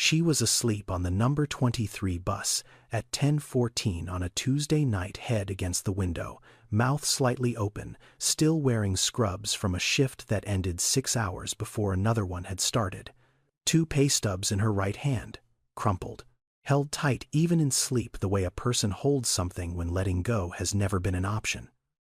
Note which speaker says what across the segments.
Speaker 1: She was asleep on the number 23 bus at 10:14 on a Tuesday night, head against the window, mouth slightly open, still wearing scrubs from a shift that ended 6 hours before another one had started. 2 pay stubs in her right hand, crumpled, held tight even in sleep the way a person holds something when letting go has never been an option.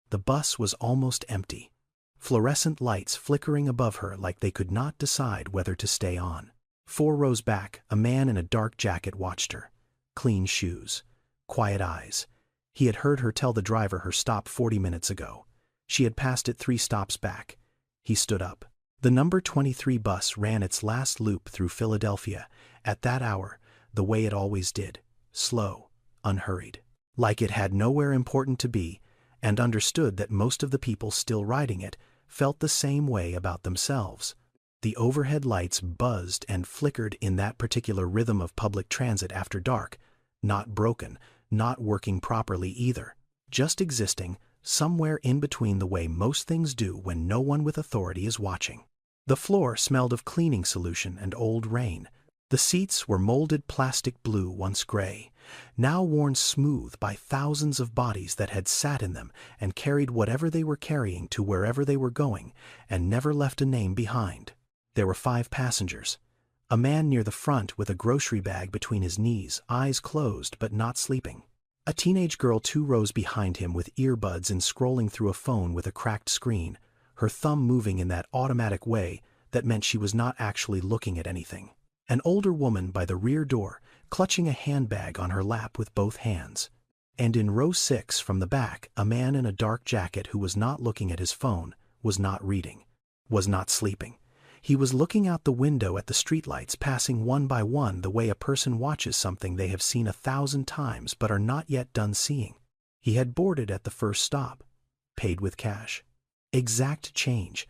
Speaker 1: The bus was almost empty, fluorescent lights flickering above her like they could not decide whether to stay on. 4 rows back, a man in a dark jacket watched her. Clean shoes, quiet eyes. He had heard her tell the driver her stop 40 minutes ago. She had passed it 3 stops back. He stood up. The number 23 bus ran its last loop through Philadelphia, at that hour, the way it always did, slow, unhurried, like it had nowhere important to be, and understood that most of the people still riding it felt the same way about themselves. The overhead lights buzzed and flickered in that particular rhythm of public transit after dark, not broken, not working properly either, just existing somewhere in between the way most things do when no one with authority is watching. The floor smelled of cleaning solution and old rain. The seats were molded plastic blue, once gray, now worn smooth by thousands of bodies that had sat in them and carried whatever they were carrying to wherever they were going and never left a name behind. There were 5 passengers. A man near the front with a grocery bag between his knees, eyes closed but not sleeping. A teenage girl 2 rows behind him with earbuds and scrolling through a phone with a cracked screen, her thumb moving in that automatic way that meant she was not actually looking at anything. An older woman by the rear door, clutching a handbag on her lap with both hands. And in row 6 from the back, a man in a dark jacket who was not looking at his phone, was not reading, was not sleeping. He was looking out the window at the streetlights passing one by one the way a person watches something they have seen 1,000 times but are not yet done seeing. He had boarded at the first stop, paid with cash. Exact change,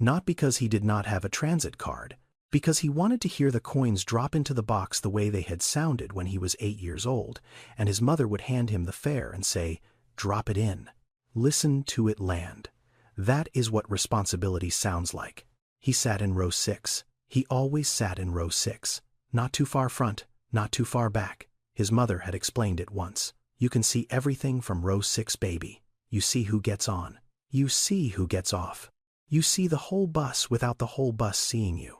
Speaker 1: not because he did not have a transit card, because he wanted to hear the coins drop into the box the way they had sounded when he was 8 years old, and his mother would hand him the fare and say, "Drop it in. Listen to it land." That is what responsibility sounds like. He sat in row 6. He always sat in row 6. Not too far front, not too far back. His mother had explained it once. You can see everything from row 6, baby. You see who gets on. You see who gets off. You see the whole bus without the whole bus seeing you.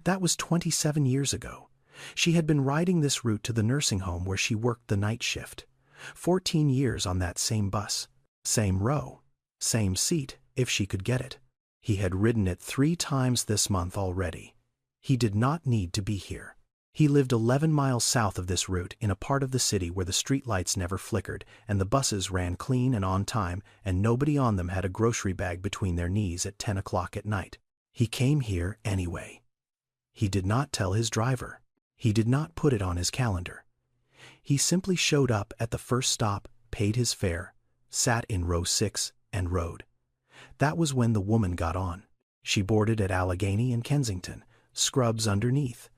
Speaker 1: That was 27 years ago. She had been riding this route to the nursing home where she worked the night shift. 14 years on that same bus. Same row. Same seat, if she could get it. He had ridden it 3 times this month already. He did not need to be here. He lived 11 miles south of this route in a part of the city where the streetlights never flickered and the buses ran clean and on time and nobody on them had a grocery bag between their knees at 10 o'clock at night. He came here anyway. He did not tell his driver. He did not put it on his calendar. He simply showed up at the first stop, paid his fare, sat in row 6, and rode. That was when the woman got on. She boarded at Allegheny and Kensington, scrubs underneath.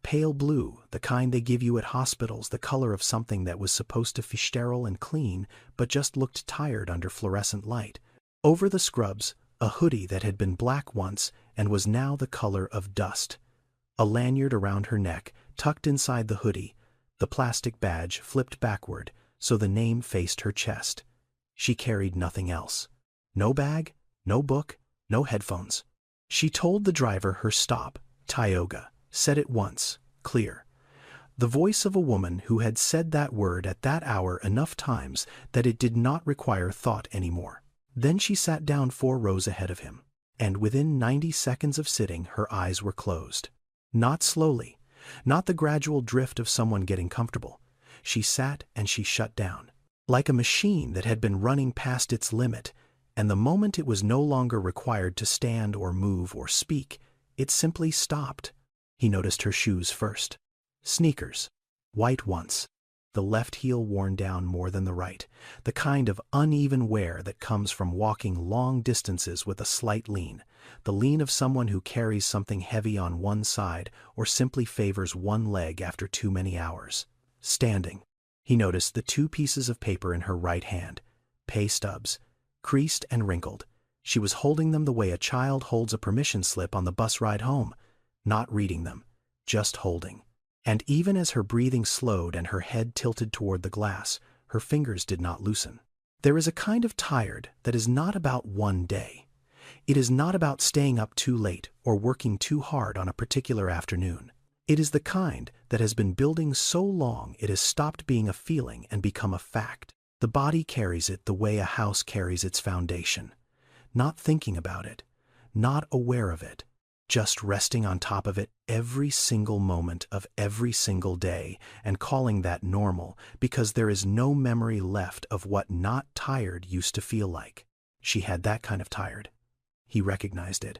Speaker 1: Pale blue, the kind they give you at hospitals, the color of something that was supposed to be sterile and clean, but just looked tired under fluorescent light. Over the scrubs, a hoodie that had been black once and was now the color of dust. A lanyard around her neck, tucked inside the hoodie, the plastic badge flipped backward so the name faced her chest. She carried nothing else. No bag, no book, no headphones. She told the driver her stop, Tioga, said it once, clear. The voice of a woman who had said that word at that hour enough times that it did not require thought anymore. Then she sat down 4 rows ahead of him, and within 90 seconds of sitting her eyes were closed. Not slowly, not the gradual drift of someone getting comfortable. She sat and she shut down, like a machine that had been running past its limit, and the moment it was no longer required to stand or move or speak, it simply stopped. He noticed her shoes first. Sneakers, white once, the left heel worn down more than the right, the kind of uneven wear that comes from walking long distances with a slight lean, the lean of someone who carries something heavy on one side or simply favors one leg after too many hours. Standing, he noticed the 2 pieces of paper in her right hand, pay stubs, creased and wrinkled. She was holding them the way a child holds a permission slip on the bus ride home, not reading them, just holding. And even as her breathing slowed and her head tilted toward the glass, her fingers did not loosen. There is a kind of tired that is not about one day. It is not about staying up too late or working too hard on a particular afternoon. It is the kind that has been building so long it has stopped being a feeling and become a fact. The body carries it the way a house carries its foundation. Not thinking about it, not aware of it, just resting on top of it every single moment of every single day and calling that normal because there is no memory left of what not tired used to feel like. She had that kind of tired. He recognized it,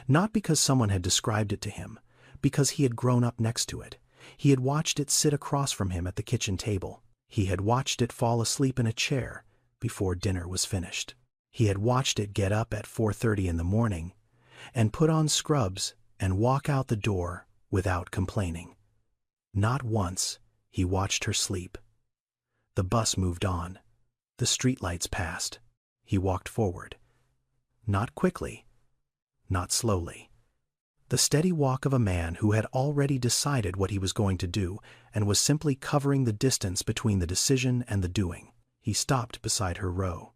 Speaker 1: not because someone had described it to him, because he had grown up next to it. He had watched it sit across from him at the kitchen table. He had watched it fall asleep in a chair before dinner was finished. He had watched it get up at 4:30 in the morning and put on scrubs and walk out the door without complaining. Not once he watched her sleep. The bus moved on. The streetlights passed. He walked forward. Not quickly, not slowly. The steady walk of a man who had already decided what he was going to do and was simply covering the distance between the decision and the doing. He stopped beside her row.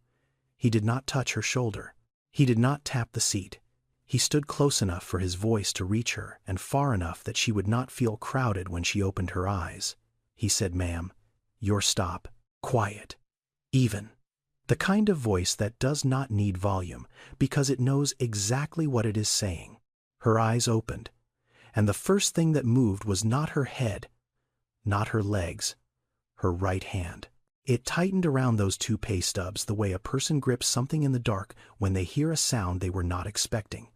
Speaker 1: He did not touch her shoulder. He did not tap the seat. He stood close enough for his voice to reach her and far enough that she would not feel crowded when she opened her eyes. He said, "Ma'am, your stop. Quiet. Even." The kind of voice that does not need volume because it knows exactly what it is saying. Her eyes opened, and the first thing that moved was not her head, not her legs, her right hand. It tightened around those two pay stubs the way a person grips something in the dark when they hear a sound they were not expecting.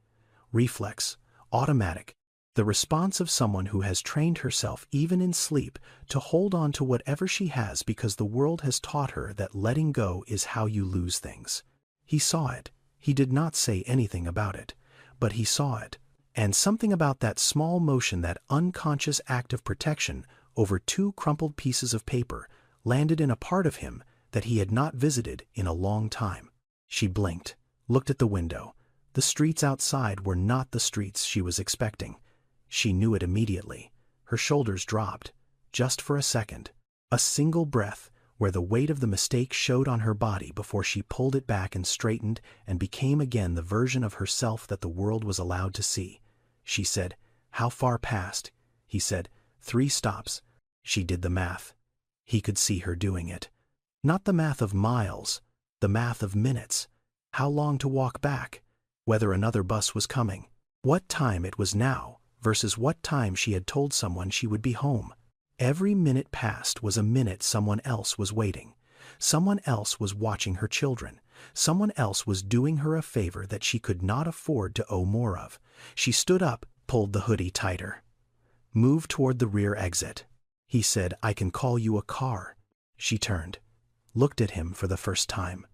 Speaker 1: Reflex, automatic, the response of someone who has trained herself even in sleep to hold on to whatever she has because the world has taught her that letting go is how you lose things. He saw it. He did not say anything about it, but he saw it. And something about that small motion, that unconscious act of protection over two crumpled pieces of paper, landed in a part of him that he had not visited in a long time. She blinked, looked at the window. The streets outside were not the streets she was expecting. She knew it immediately. Her shoulders dropped, just for a second. A single breath, where the weight of the mistake showed on her body before she pulled it back and straightened and became again the version of herself that the world was allowed to see. She said, "How far past?" He said, "3 stops." She did the math. He could see her doing it. Not the math of miles, the math of minutes. How long to walk back? Whether another bus was coming. What time it was now versus what time she had told someone she would be home. Every minute passed was a minute someone else was waiting. Someone else was watching her children. Someone else was doing her a favor that she could not afford to owe more of. She stood up, pulled the hoodie tighter. "Move toward the rear exit." He said, "I can call you a car." She turned, looked at him for the first time.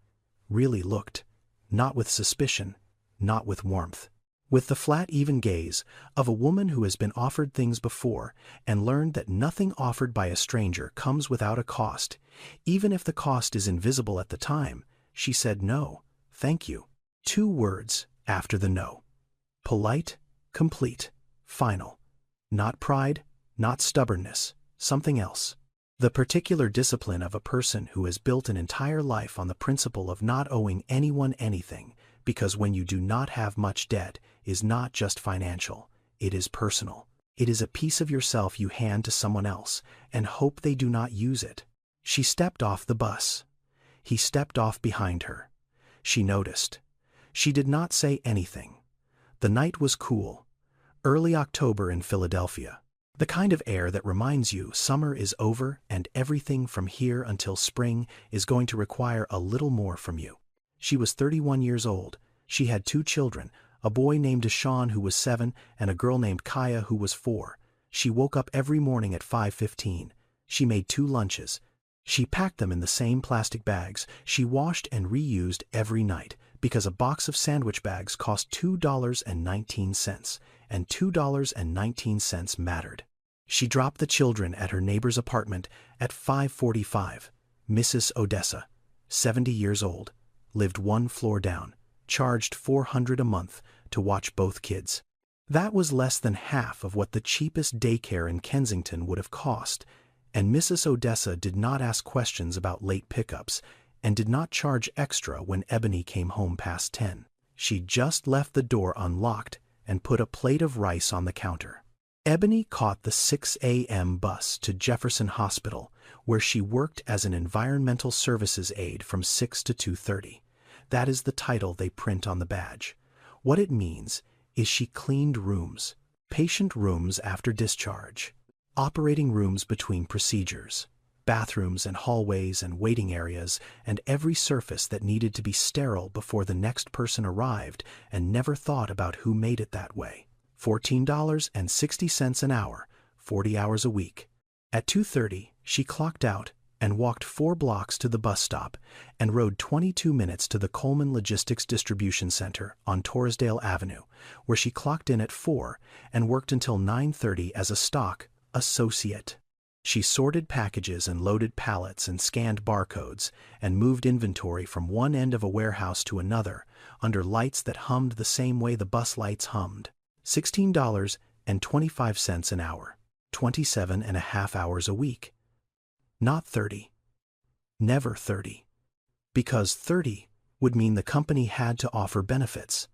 Speaker 1: Really looked. Not with suspicion, not with warmth. With the flat, even gaze of a woman who has been offered things before and learned that nothing offered by a stranger comes without a cost. Even if the cost is invisible at the time, she said no, thank you. 2 words after the no. Polite, complete, final. Not pride, not stubbornness, something else. The particular discipline of a person who has built an entire life on the principle of not owing anyone anything, because when you do not have much debt, is not just financial, it is personal. It is a piece of yourself you hand to someone else and hope they do not use it. She stepped off the bus. He stepped off behind her. She noticed. She did not say anything. The night was cool. Early October in Philadelphia. The kind of air that reminds you summer is over and everything from here until spring is going to require a little more from you. She was 31 years old. She had 2 children, a boy named Deshaun who was 7 and a girl named Kaya who was 4. She woke up every morning at 5:15. She made 2 lunches. She packed them in the same plastic bags she washed and reused every night because a box of sandwich bags cost $2.19 and $2.19 mattered. She dropped the children at her neighbor's apartment at 5:45. Mrs. Odessa, 70 years old, lived 1 floor down, charged $400 a month to watch both kids. That was less than half of what the cheapest daycare in Kensington would have cost, and Mrs. Odessa did not ask questions about late pickups and did not charge extra when Ebony came home past 10. She just left the door unlocked and put a plate of rice on the counter. Ebony caught the 6 a.m. bus to Jefferson Hospital, where she worked as an environmental services aide from 6 to 2:30. That is the title they print on the badge. What it means is she cleaned rooms, patient rooms after discharge, operating rooms between procedures, bathrooms and hallways and waiting areas, and every surface that needed to be sterile before the next person arrived, and never thought about who made it that way. $14.60 an hour, 40 hours a week. At 2:30, she clocked out and walked 4 blocks to the bus stop and rode 22 minutes to the Coleman Logistics Distribution Center on Torresdale Avenue, where she clocked in at 4 and worked until 9:30 as a stock associate. She sorted packages and loaded pallets and scanned barcodes and moved inventory from one end of a warehouse to another under lights that hummed the same way the bus lights hummed. $16.25 an hour, 27.5 hours a week. Not 30. Never 30. Because 30 would mean the company had to offer benefits,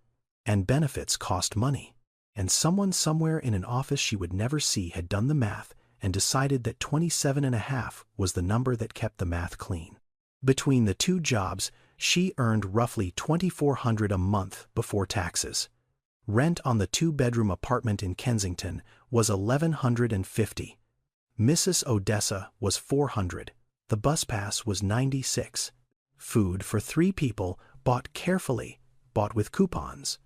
Speaker 1: and benefits cost money. And someone somewhere in an office she would never see had done the math and decided that 27.5 was the number that kept the math clean. Between the two jobs, she earned roughly $2,400 a month before taxes. Rent on the 2-bedroom apartment in Kensington was $1,150. Mrs. Odessa was $400. The bus pass was $96. Food for 3 people, bought carefully, bought with coupons,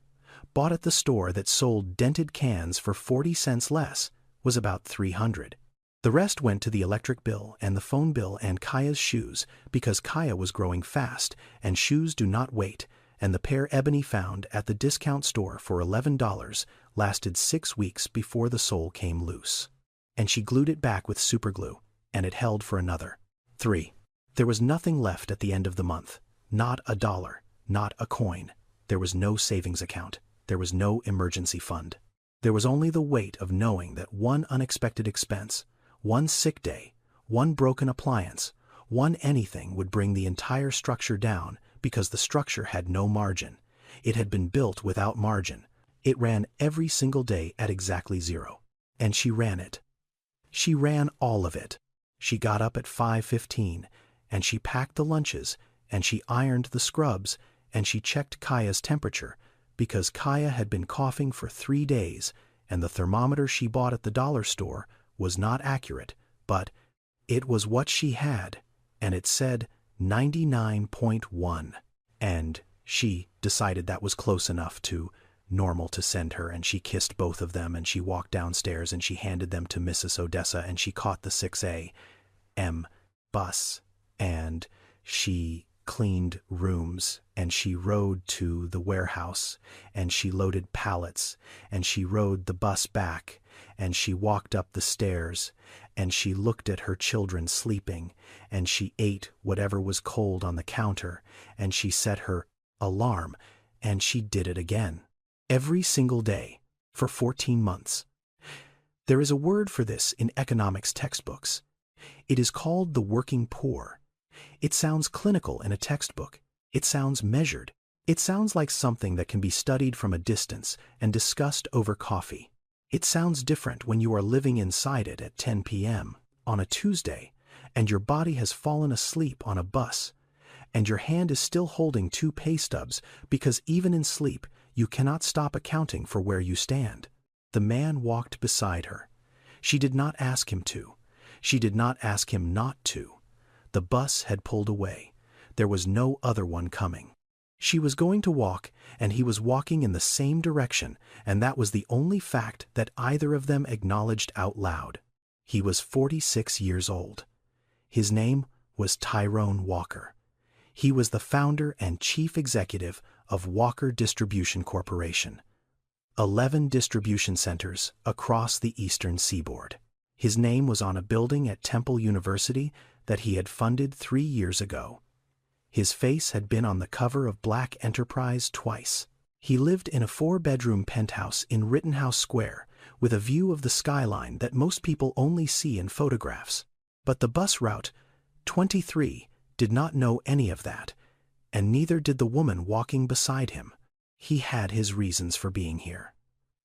Speaker 1: bought at the store that sold dented cans for 40 cents less, was about $300. The rest went to the electric bill and the phone bill and Kaya's shoes, because Kaya was growing fast and shoes do not wait, and the pair Ebony found at the discount store for $11 lasted 6 weeks before the sole came loose. And she glued it back with superglue, and it held for another 3. There was nothing left at the end of the month. Not a dollar, not a coin. There was no savings account. There was no emergency fund. There was only the weight of knowing that one unexpected expense, one sick day, one broken appliance, one anything would bring the entire structure down, because the structure had no margin. It had been built without margin. It ran every single day at exactly 0. And she ran it. She ran all of it. She got up at 5:15, and she packed the lunches, and she ironed the scrubs, and she checked Kaya's temperature, because Kaya had been coughing for 3 days, and the thermometer she bought at the dollar store was not accurate, but it was what she had, and it said 99.1, and she decided that was close enough to normal to send her, and she kissed both of them, and she walked downstairs, and she handed them to Mrs. Odessa, and she caught the 6 a.m. bus, and she cleaned rooms, and she rode to the warehouse, and she loaded pallets, and she rode the bus back, and she walked up the stairs, and she looked at her children sleeping, and she ate whatever was cold on the counter, and she set her alarm, and she did it again. Every single day, for 14 months. There is a word for this in economics textbooks. It is called the working poor. It sounds clinical in a textbook. It sounds measured. It sounds like something that can be studied from a distance and discussed over coffee. It sounds different when you are living inside it at 10 p.m. on a Tuesday, and your body has fallen asleep on a bus, and your hand is still holding 2 pay stubs because even in sleep, you cannot stop accounting for where you stand. The man walked beside her. She did not ask him to. She did not ask him not to. The bus had pulled away. There was no other one coming. She was going to walk, and he was walking in the same direction, and that was the only fact that either of them acknowledged out loud. He was 46 years old. His name was Tyrone Walker. He was the founder and chief executive of Walker Distribution Corporation, 11 distribution centers across the eastern seaboard. His name was on a building at Temple University that he had funded 3 years ago. His face had been on the cover of Black Enterprise twice. He lived in a 4-bedroom penthouse in Rittenhouse Square, with a view of the skyline that most people only see in photographs. But the bus route, 23, did not know any of that, and neither did the woman walking beside him. He had his reasons for being here.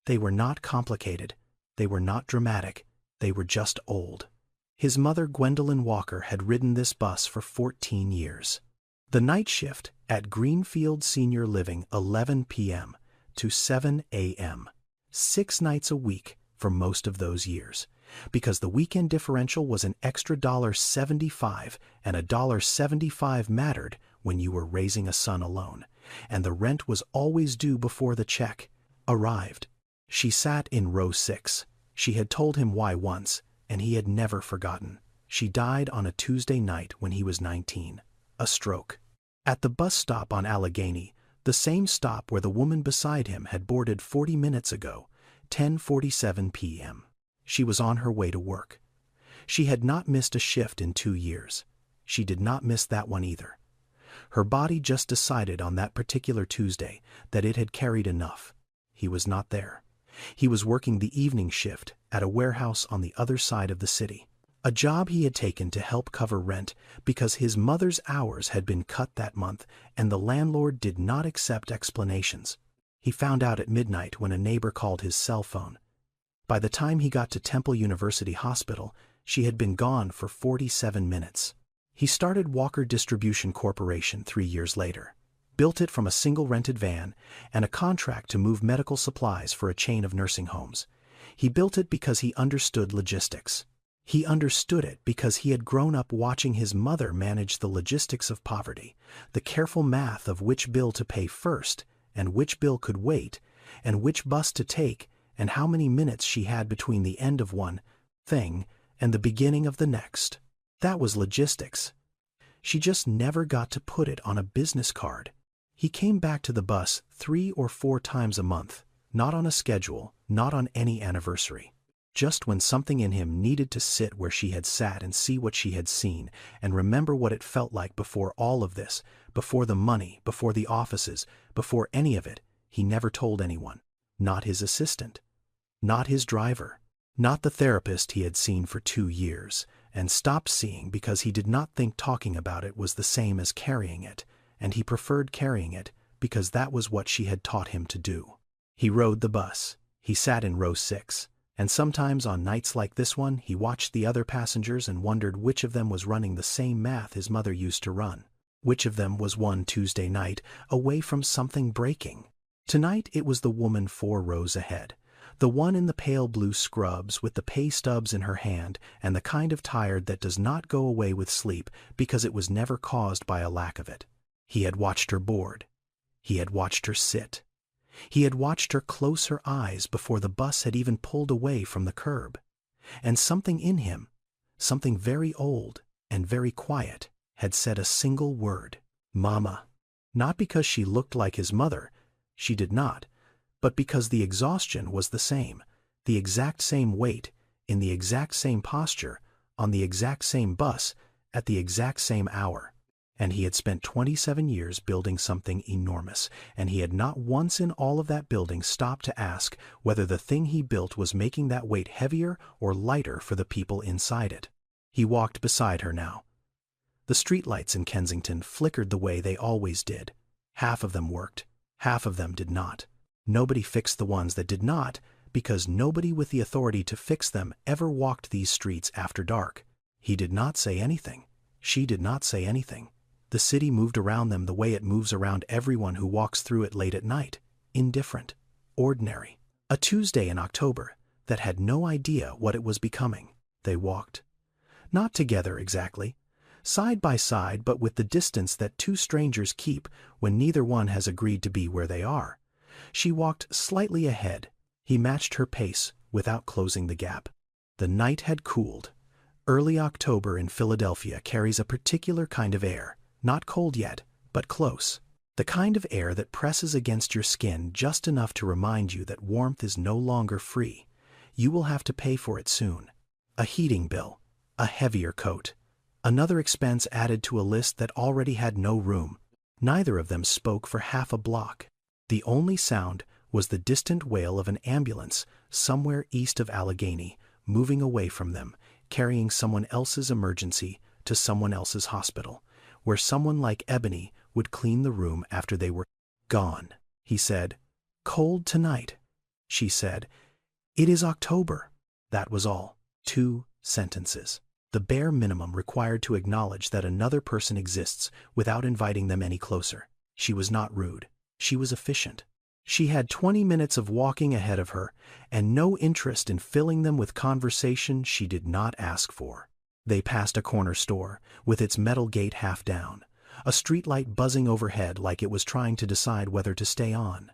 Speaker 1: They were not complicated, they were not dramatic, they were just old. His mother, Gwendolyn Walker, had ridden this bus for 14 years. The night shift at Greenfield Senior Living, 11 p.m. to 7 a.m. 6 nights a week for most of those years, because the weekend differential was an extra $1.75, and $1.75 mattered when you were raising a son alone, and the rent was always due before the check arrived. She sat in row 6. She had told him why once, and he had never forgotten. She died on a Tuesday night when he was 19. A stroke. At the bus stop on Allegheny, the same stop where the woman beside him had boarded 40 minutes ago, 10:47 p.m. She was on her way to work. She had not missed a shift in 2 years. She did not miss that one either. Her body just decided on that particular Tuesday that it had carried enough. He was not there. He was working the evening shift at a warehouse on the other side of the city. A job he had taken to help cover rent because his mother's hours had been cut that month and the landlord did not accept explanations. He found out at midnight when a neighbor called his cell phone. By the time he got to Temple University Hospital, she had been gone for 47 minutes. He started Walker Distribution Corporation 3 years later, built it from a single rented van and a contract to move medical supplies for a chain of nursing homes. He built it because he understood logistics. He understood it because he had grown up watching his mother manage the logistics of poverty, the careful math of which bill to pay first, and which bill could wait, and which bus to take, and how many minutes she had between the end of one thing and the beginning of the next. That was logistics. She just never got to put it on a business card. He came back to the bus 3 or 4 times a month, not on a schedule, not on any anniversary. Just when something in him needed to sit where she had sat and see what she had seen and remember what it felt like before all of this, before the money, before the offices, before any of it, he never told anyone. Not his assistant. Not his driver. Not the therapist he had seen for 2 years and stopped seeing because he did not think talking about it was the same as carrying it, and he preferred carrying it because that was what she had taught him to do. He rode the bus. He sat in row 6. And sometimes on nights like this one, he watched the other passengers and wondered which of them was running the same math his mother used to run. Which of them was one Tuesday night away from something breaking. Tonight it was the woman 4 rows ahead. The one in the pale blue scrubs with the pay stubs in her hand and the kind of tired that does not go away with sleep because it was never caused by a lack of it. He had watched her board. He had watched her sit. He had watched her close her eyes before the bus had even pulled away from the curb. And something in him, something very old and very quiet, had said a single word, Mama. Not because she looked like his mother, she did not, but because the exhaustion was the same, the exact same weight, in the exact same posture, on the exact same bus, at the exact same hour. And he had spent 27 years building something enormous, and he had not once in all of that building stopped to ask whether the thing he built was making that weight heavier or lighter for the people inside it. He walked beside her now. The streetlights in Kensington flickered the way they always did. Half of them worked, half of them did not. Nobody fixed the ones that did not, because nobody with the authority to fix them ever walked these streets after dark. He did not say anything. She did not say anything. The city moved around them the way it moves around everyone who walks through it late at night, indifferent, ordinary. A Tuesday in October that had no idea what it was becoming. They walked. Not together exactly, side by side, but with the distance that 2 strangers keep when neither one has agreed to be where they are. She walked slightly ahead. He matched her pace without closing the gap. The night had cooled. Early October in Philadelphia carries a particular kind of air. Not cold yet, but close. The kind of air that presses against your skin just enough to remind you that warmth is no longer free. You will have to pay for it soon. A heating bill, a heavier coat, another expense added to a list that already had no room. Neither of them spoke for half a block. The only sound was the distant wail of an ambulance somewhere east of Allegheny, moving away from them, carrying someone else's emergency to someone else's hospital, where someone like Ebony would clean the room after they were gone. He said, "Cold tonight." She said, "It is October." That was all. 2 sentences. The bare minimum required to acknowledge that another person exists without inviting them any closer. She was not rude. She was efficient. She had 20 minutes of walking ahead of her, and no interest in filling them with conversation she did not ask for. They passed a corner store, with its metal gate half down, a streetlight buzzing overhead like it was trying to decide whether to stay on,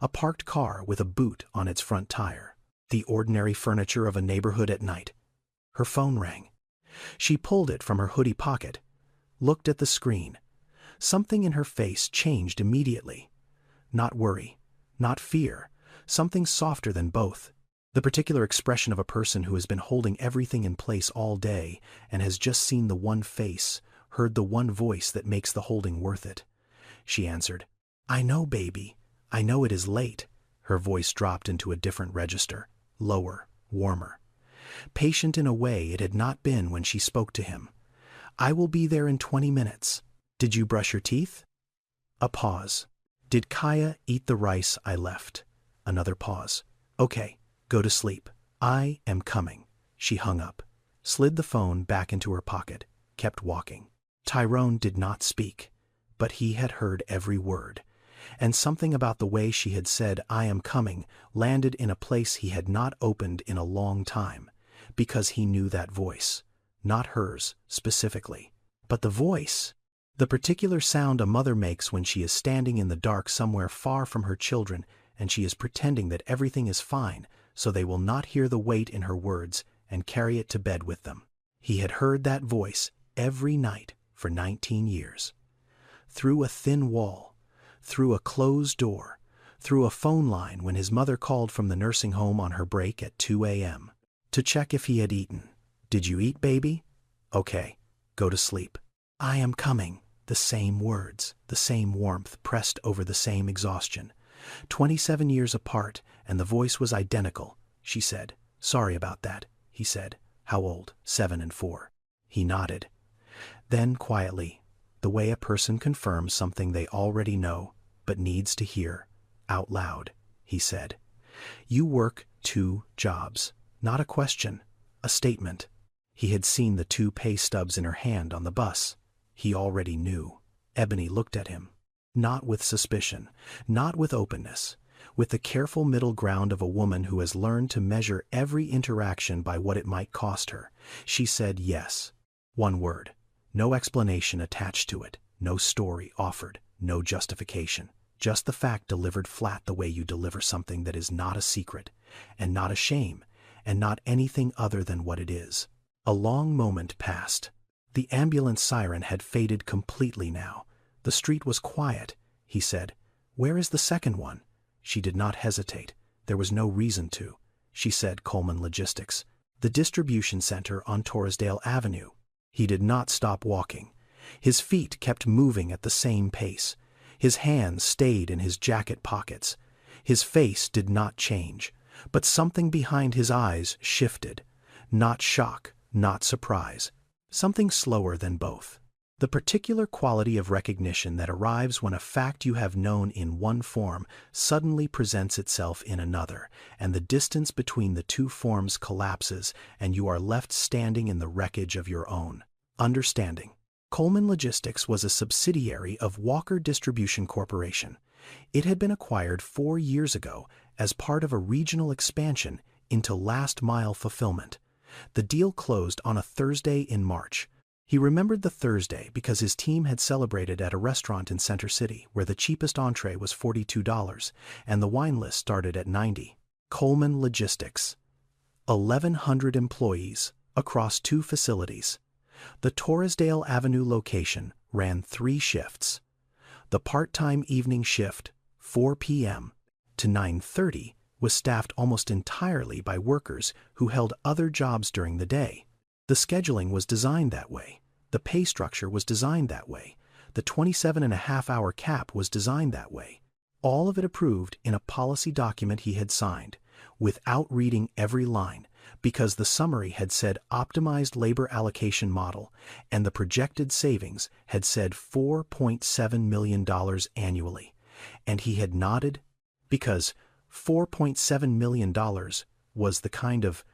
Speaker 1: a parked car with a boot on its front tire, the ordinary furniture of a neighborhood at night. Her phone rang. She pulled it from her hoodie pocket, looked at the screen. Something in her face changed immediately. Not worry, not fear, something softer than both. The particular expression of a person who has been holding everything in place all day and has just seen the one face, heard the one voice that makes the holding worth it. She answered, "I know, baby. I know it is late." Her voice dropped into a different register, lower, warmer. Patient in a way it had not been when she spoke to him. "I will be there in 20 minutes. Did you brush your teeth?" A pause. "Did Kaya eat the rice I left?" Another pause. "Okay, go to sleep. I am coming." She hung up, slid the phone back into her pocket, kept walking. Tyrone did not speak, but he had heard every word, and something about the way she had said "I am coming" landed in a place he had not opened in a long time, because he knew that voice. Not hers, specifically, but the voice. The particular sound a mother makes when she is standing in the dark somewhere far from her children and she is pretending that everything is fine so they will not hear the weight in her words and carry it to bed with them. He had heard that voice every night for 19 years. Through a thin wall, through a closed door, through a phone line when his mother called from the nursing home on her break at 2 a.m. to check if he had eaten. "Did you eat, baby? Okay, go to sleep. I am coming." The same words, the same warmth pressed over the same exhaustion. 27 years apart, and the voice was identical. She said, "Sorry about that," he said. "How old?" 7 and 4. He nodded. Then quietly, the way a person confirms something they already know but needs to hear, out loud, he said, "You work 2 jobs." Not a question, a statement. He had seen the 2 pay stubs in her hand on the bus. He already knew. Ebony looked at him. Not with suspicion, not with openness, with the careful middle ground of a woman who has learned to measure every interaction by what it might cost her. She said yes. 1 word. No explanation attached to it, no story offered, no justification. Just the fact delivered flat the way you deliver something that is not a secret, and not a shame, and not anything other than what it is. A long moment passed. The ambulance siren had faded completely now. The street was quiet. He said, "Where is the second one?" She did not hesitate. There was no reason to. She said Coleman Logistics, the distribution center on Torresdale Avenue. He did not stop walking. His feet kept moving at the same pace. His hands stayed in his jacket pockets. His face did not change, but something behind his eyes shifted. Not shock, not surprise. Something slower than both. The particular quality of recognition that arrives when a fact you have known in one form suddenly presents itself in another, and the distance between the 2 forms collapses and you are left standing in the wreckage of your own understanding. Coleman Logistics was a subsidiary of Walker Distribution Corporation. It had been acquired 4 years ago as part of a regional expansion into last-mile fulfillment. The deal closed on a Thursday in March. He remembered the Thursday because his team had celebrated at a restaurant in Center City where the cheapest entree was $42 and the wine list started at $90. Coleman Logistics. 1,100 employees across 2 facilities. The Torresdale Avenue location ran 3 shifts. The part-time evening shift, 4 p.m. to 9:30, was staffed almost entirely by workers who held other jobs during the day. The scheduling was designed that way. The pay structure was designed that way. The 27.5-hour cap was designed that way. All of it approved in a policy document he had signed, without reading every line, because the summary had said optimized labor allocation model, and the projected savings had said $4.7 million annually. And he had nodded, because $4.7 million was the kind of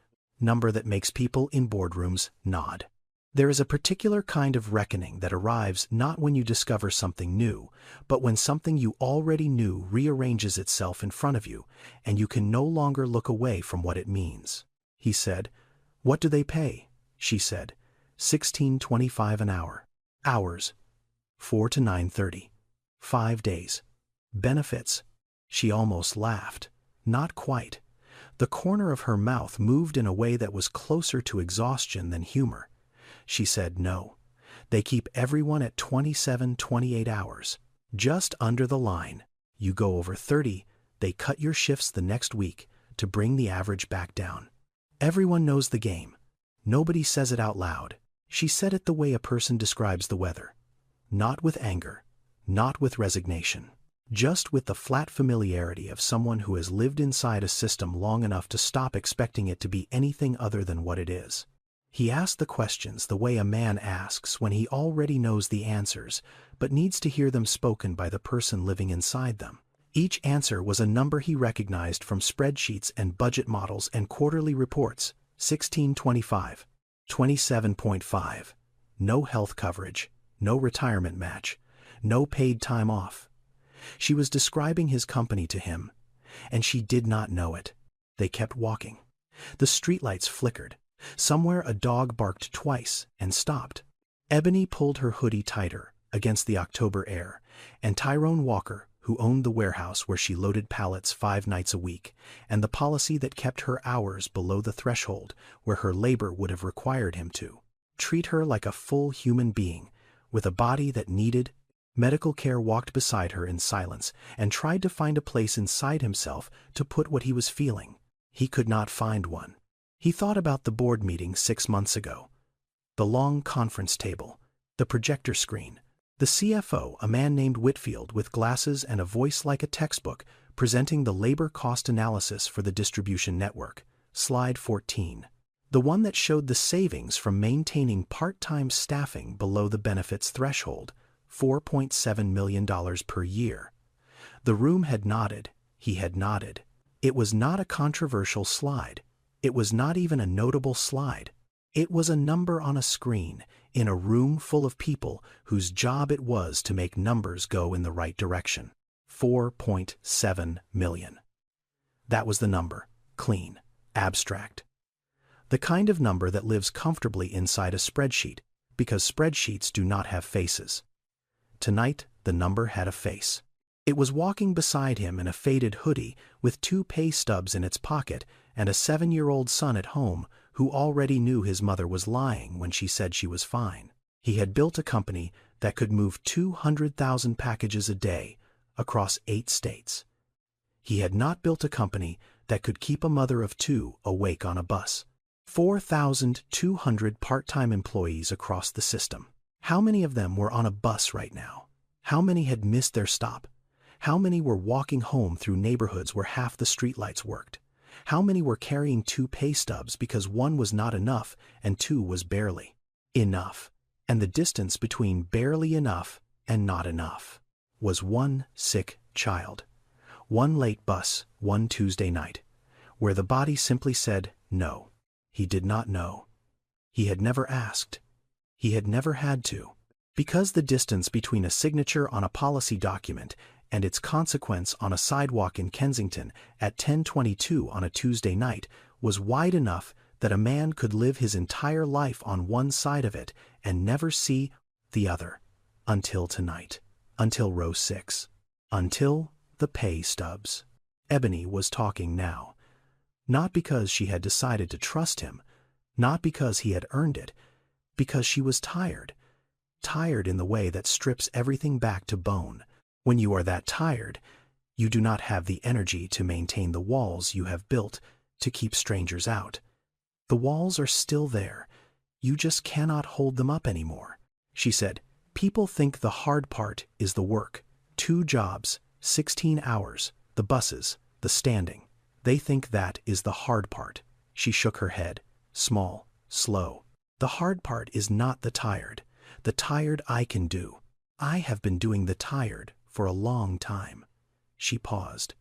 Speaker 1: number that makes people in boardrooms nod. There is a particular kind of reckoning that arrives not when you discover something new, but when something you already knew rearranges itself in front of you, and you can no longer look away from what it means. He said. What do they pay? She said. $16.25 an hour. Hours. 4 to 9:30. 5 days. Benefits. She almost laughed. Not quite. The corner of her mouth moved in a way that was closer to exhaustion than humor. She said no. They keep everyone at 27-28 hours. Just under the line. You go over 30, they cut your shifts the next week to bring the average back down. Everyone knows the game. Nobody says it out loud. She said it the way a person describes the weather. Not with anger. Not with resignation. Just with the flat familiarity of someone who has lived inside a system long enough to stop expecting it to be anything other than what it is. He asked the questions the way a man asks when he already knows the answers, but needs to hear them spoken by the person living inside them. Each answer was a number he recognized from spreadsheets and budget models and quarterly reports. 16.25, 27.5, no health coverage, no retirement match, no paid time off. She was describing his company to him, and she did not know it. They kept walking. The streetlights flickered. Somewhere a dog barked twice and stopped. Ebony pulled her hoodie tighter against the October air, and Tyrone Walker, who owned the warehouse where she loaded pallets 5 nights a week, and the policy that kept her hours below the threshold where her labor would have required him to treat her like a full human being, with a body that needed medical care, walked beside her in silence and tried to find a place inside himself to put what he was feeling. He could not find one. He thought about the board meeting 6 months ago. The long conference table, the projector screen, the CFO, a man named Whitfield with glasses and a voice like a textbook, presenting the labor cost analysis for the distribution network. Slide 14. The one that showed the savings from maintaining part-time staffing below the benefits threshold, $4.7 million per year. The room had nodded. He had nodded. It was not a controversial slide. It was not even a notable slide. It was a number on a screen, in a room full of people whose job it was to make numbers go in the right direction. 4.7 million. That was the number. Clean. Abstract. The kind of number that lives comfortably inside a spreadsheet, because spreadsheets do not have faces. Tonight, the number had a face. It was walking beside him in a faded hoodie with 2 pay stubs in its pocket and a 7-year-old son at home who already knew his mother was lying when she said she was fine. He had built a company that could move 200,000 packages a day across 8 states. He had not built a company that could keep a mother of 2 awake on a bus. 4,200 part-time employees across the system. How many of them were on a bus right now? How many had missed their stop? How many were walking home through neighborhoods where half the streetlights worked? How many were carrying 2 pay stubs because 1 was not enough and 2 was barely enough? And the distance between barely enough and not enough was 1 sick child, 1 late bus, 1 Tuesday night, where the body simply said no. He did not know. He had never asked. He had never had to. Because the distance between a signature on a policy document and its consequence on a sidewalk in Kensington at 10:22 on a Tuesday night was wide enough that a man could live his entire life on one side of it and never see the other. Until tonight. Until row 6. Until the pay stubs. Ebony was talking now. Not because she had decided to trust him, not because he had earned it, because she was tired. Tired in the way that strips everything back to bone. When you are that tired, you do not have the energy to maintain the walls you have built to keep strangers out. The walls are still there. You just cannot hold them up anymore. She said, people think the hard part is the work. 2 jobs, 16 hours, the buses, the standing. They think that is the hard part. She shook her head, small, slow. The hard part is not the tired. The tired I can do. I have been doing the tired for a long time. She paused.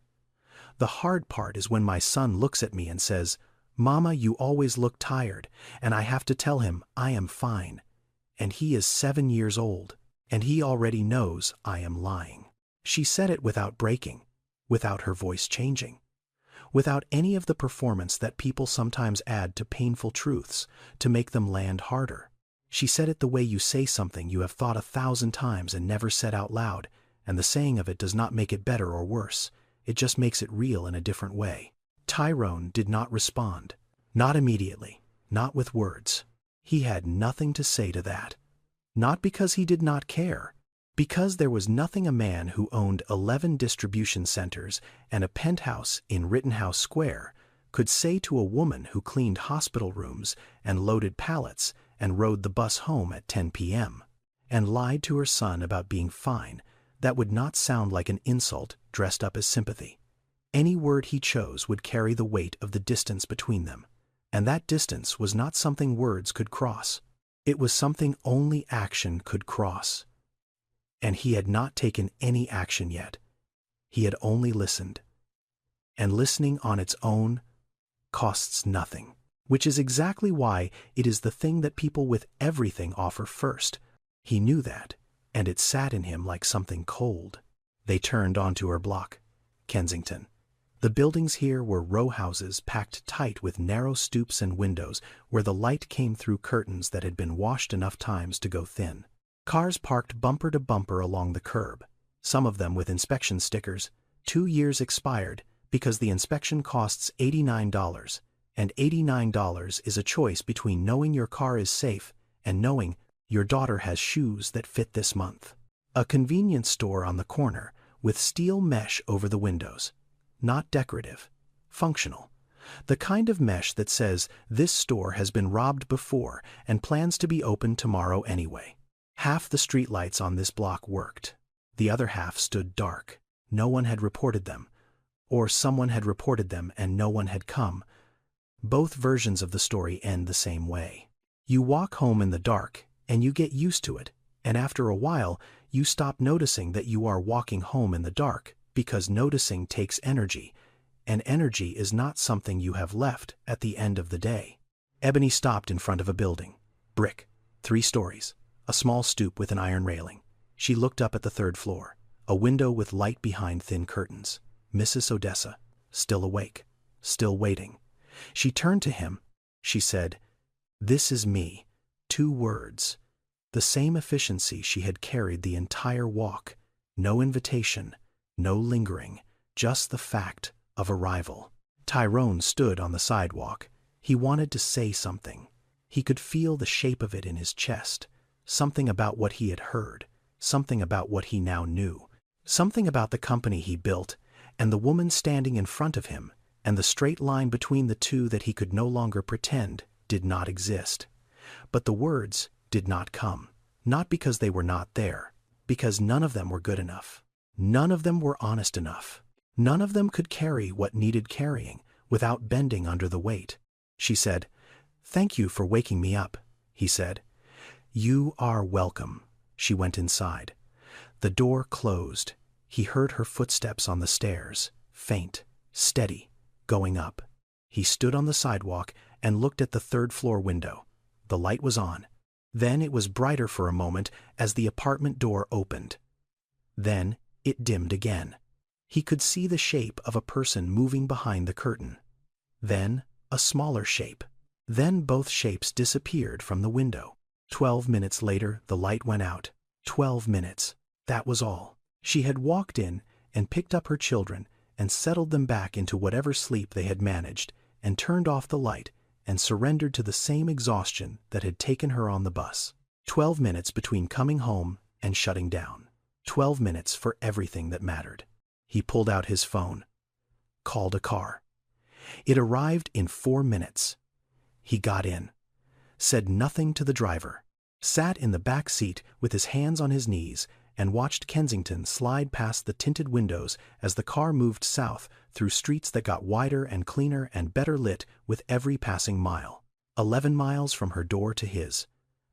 Speaker 1: The hard part is when my son looks at me and says, "Mama, you always look tired," and I have to tell him I am fine. And he is 7 years old, and he already knows I am lying. She said it without breaking, without her voice changing, without any of the performance that people sometimes add to painful truths to make them land harder. She said it the way you say something you have thought 1,000 times and never said out loud, and the saying of it does not make it better or worse. It just makes it real in a different way. Tyrone did not respond. Not immediately. Not with words. He had nothing to say to that. Not because he did not care. Because there was nothing a man who owned 11 distribution centers and a penthouse in Rittenhouse Square could say to a woman who cleaned hospital rooms and loaded pallets and rode the bus home at 10 p.m. and lied to her son about being fine that would not sound like an insult dressed up as sympathy. Any word he chose would carry the weight of the distance between them, and that distance was not something words could cross. It was something only action could cross. And he had not taken any action yet. He had only listened. And listening on its own costs nothing, which is exactly why it is the thing that people with everything offer first. He knew that, and it sat in him like something cold. They turned onto her block, Kensington. The buildings here were row houses packed tight with narrow stoops and windows where the light came through curtains that had been washed enough times to go thin. Cars parked bumper to bumper along the curb, some of them with inspection stickers, 2 years expired, because the inspection costs $89, and $89 is a choice between knowing your car is safe and knowing your daughter has shoes that fit this month. A convenience store on the corner with steel mesh over the windows. Not decorative, functional. The kind of mesh that says this store has been robbed before and plans to be open tomorrow anyway. Half the streetlights on this block worked. The other half stood dark. No one had reported them. Or someone had reported them and no one had come. Both versions of the story end the same way. You walk home in the dark and you get used to it, and after a while you stop noticing that you are walking home in the dark because noticing takes energy, and energy is not something you have left at the end of the day. Ebony stopped in front of a building. Brick. 3 stories. A small stoop with an iron railing. She looked up at the 3rd floor. A window with light behind thin curtains. Mrs. Odessa, still awake, still waiting. She turned to him. She said, "This is me." 2 words. The same efficiency she had carried the entire walk. No invitation, no lingering, just the fact of arrival. Tyrone stood on the sidewalk. He wanted to say something. He could feel the shape of it in his chest. Something about what he had heard, something about what he now knew, something about the company he built, and the woman standing in front of him, and the straight line between the two that he could no longer pretend did not exist. But the words did not come, not because they were not there, because none of them were good enough. None of them were honest enough. None of them could carry what needed carrying without bending under the weight. She said, "Thank you for waking me up," he said. "You are welcome." She went inside. The door closed. He heard her footsteps on the stairs, faint, steady, going up. He stood on the sidewalk and looked at the 3rd floor window. The light was on. Then it was brighter for a moment as the apartment door opened. Then it dimmed again. He could see the shape of a person moving behind the curtain. Then a smaller shape. Then both shapes disappeared from the window. 12 minutes later, the light went out. 12 minutes. That was all. She had walked in and picked up her children and settled them back into whatever sleep they had managed and turned off the light and surrendered to the same exhaustion that had taken her on the bus. 12 minutes between coming home and shutting down. 12 minutes for everything that mattered. He pulled out his phone. Called a car. It arrived in 4 minutes. He got in. Said nothing to the driver. Sat in the back seat with his hands on his knees and watched Kensington slide past the tinted windows as the car moved south through streets that got wider and cleaner and better lit with every passing mile. 11 miles from her door to his.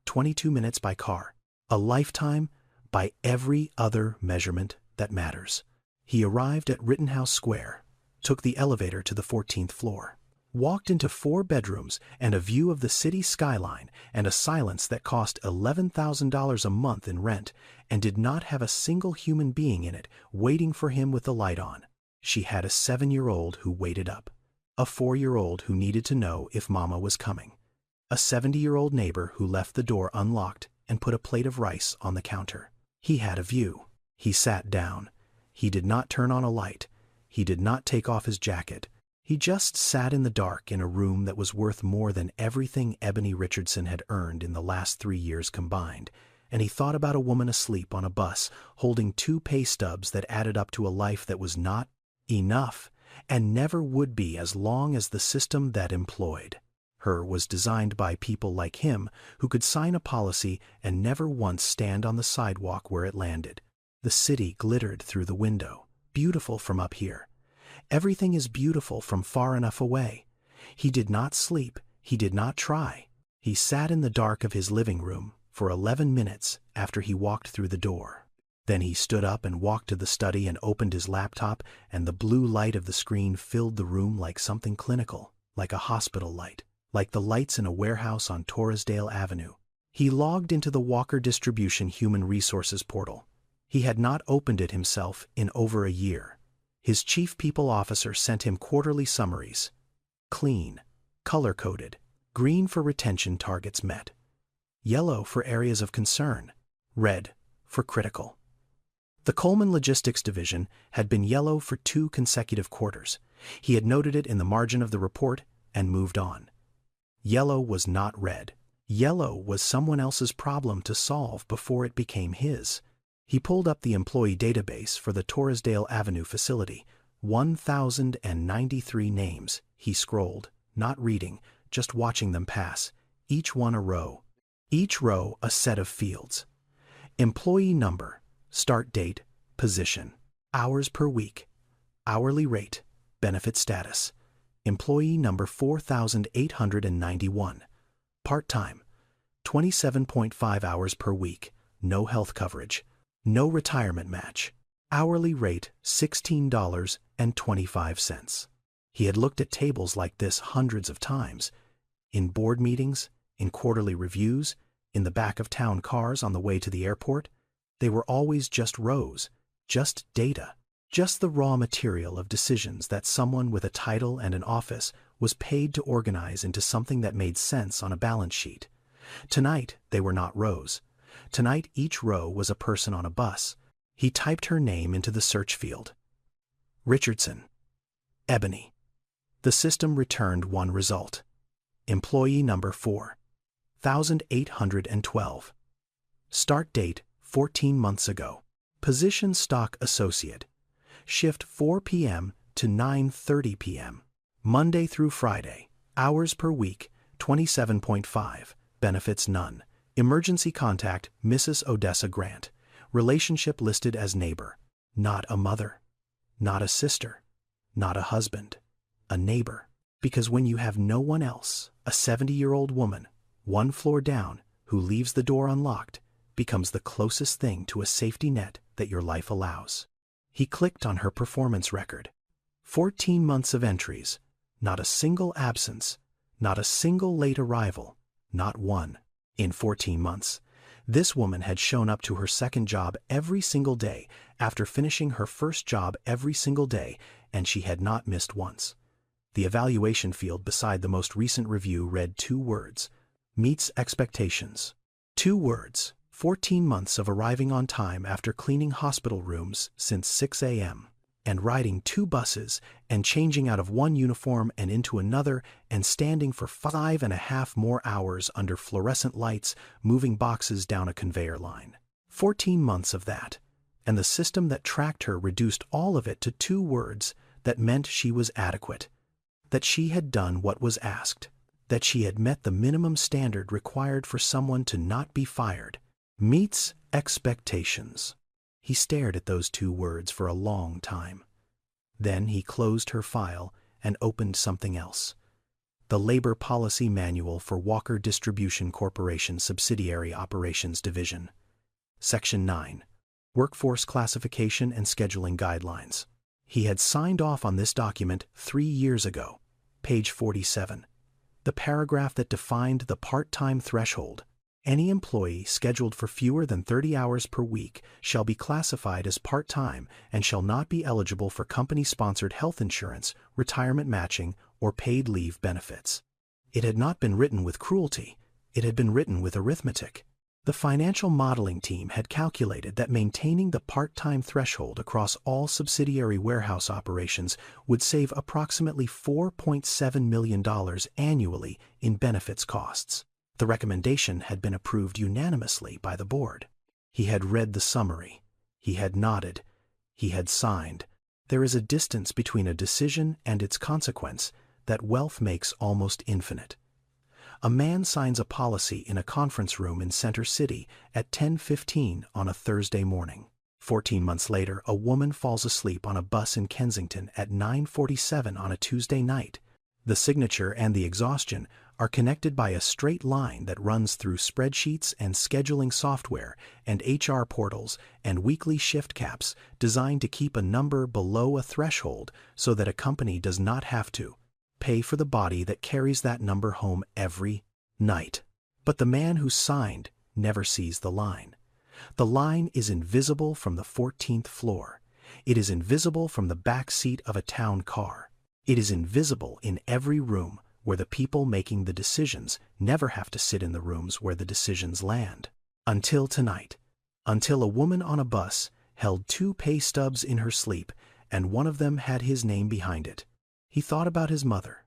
Speaker 1: 22 minutes by car. A lifetime by every other measurement that matters. He arrived at Rittenhouse Square, took the elevator to the 14th floor, walked into 4 bedrooms and a view of the city skyline and a silence that cost $11,000 a month in rent and did not have a single human being in it waiting for him with the light on. She had a 7-year-old who waited up, a 4-year-old who needed to know if Mama was coming, a 70-year-old neighbor who left the door unlocked and put a plate of rice on the counter. He had a view. He sat down. He did not turn on a light. He did not take off his jacket. He just sat in the dark in a room that was worth more than everything Ebony Richardson had earned in the last 3 years combined, and he thought about a woman asleep on a bus holding 2 pay stubs that added up to a life that was not enough and never would be as long as the system that employed her was designed by people like him who could sign a policy and never once stand on the sidewalk where it landed. The city glittered through the window, beautiful from up here. Everything is beautiful from far enough away. He did not sleep. He did not try. He sat in the dark of his living room for 11 minutes after he walked through the door. Then he stood up and walked to the study and opened his laptop, and the blue light of the screen filled the room like something clinical, like a hospital light, like the lights in a warehouse on Torresdale Avenue. He logged into the Walker Distribution Human Resources portal. He had not opened it himself in over a year. His chief people officer sent him quarterly summaries. Clean, color-coded, green for retention targets met, yellow for areas of concern, red for critical. The Coleman Logistics Division had been yellow for 2 consecutive quarters. He had noted it in the margin of the report and moved on. Yellow was not red. Yellow was someone else's problem to solve before it became his. He pulled up the employee database for the Torresdale Avenue facility. 1,093 names. He scrolled, not reading, just watching them pass, each one a row. Each row a set of fields. Employee number, start date, position, hours per week, hourly rate, benefit status. Employee number 4,891. Part-time, 27.5 hours per week, no health coverage, no retirement match. Hourly rate $16.25. He had looked at tables like this hundreds of times, in board meetings, in quarterly reviews, in the back of town cars on the way to the airport. They were always just rows, just data, just the raw material of decisions that someone with a title and an office was paid to organize into something that made sense on a balance sheet. Tonight, they were not rows. Tonight, each row was a person on a bus. He typed her name into the search field. Richardson. Ebony. The system returned one result. Employee number 4,812. Start date 14 months ago. Position stock associate. Shift 4 p.m. to 9:30 p.m. Monday through Friday. Hours per week 27.5. Benefits none. Emergency contact Mrs. Odessa Grant. Relationship listed as neighbor. Not a mother. Not a sister. Not a husband. A neighbor. Because when you have no one else, a 70-year-old woman, 1 floor down, who leaves the door unlocked, becomes the closest thing to a safety net that your life allows. He clicked on her performance record. 14 months of entries. Not a single absence. Not a single late arrival. Not one. In 14 months, this woman had shown up to her second job every single day after finishing her first job every single day, and she had not missed once. The evaluation field beside the most recent review read 2 words. Meets expectations. 2 words. 14 months of arriving on time after cleaning hospital rooms since 6 a.m. and riding 2 buses and changing out of one uniform and into another and standing for 5.5 more hours under fluorescent lights moving boxes down a conveyor line. 14 months of that, and the system that tracked her reduced all of it to 2 words that meant she was adequate, that she had done what was asked, that she had met the minimum standard required for someone to not be fired. Meets expectations. He stared at those two words for a long time. Then he closed her file and opened something else. The Labor Policy Manual for Walker Distribution Corporation Subsidiary Operations Division. Section 9. Workforce Classification and Scheduling Guidelines. He had signed off on this document 3 years ago. Page 47. The paragraph that defined the part-time threshold. Any employee scheduled for fewer than 30 hours per week shall be classified as part-time and shall not be eligible for company-sponsored health insurance, retirement matching, or paid leave benefits. It had not been written with cruelty. It had been written with arithmetic. The financial modeling team had calculated that maintaining the part-time threshold across all subsidiary warehouse operations would save approximately $4.7 million annually in benefits costs. The recommendation had been approved unanimously by the board. He had read the summary. He had nodded. He had signed. There is a distance between a decision and its consequence that wealth makes almost infinite. A man signs a policy in a conference room in Center City at 10:15 on a Thursday morning. 14 months later, a woman falls asleep on a bus in Kensington at 9:47 on a Tuesday night. The signature and the exhaustion are connected by a straight line that runs through spreadsheets and scheduling software and HR portals and weekly shift caps designed to keep a number below a threshold so that a company does not have to pay for the body that carries that number home every night. But the man who signed never sees the line. The line is invisible from the 14th floor. It is invisible from the back seat of a town car. It is invisible in every room where the people making the decisions never have to sit in the rooms where the decisions land. Until tonight. Until a woman on a bus held 2 pay stubs in her sleep, and one of them had his name behind it. He thought about his mother,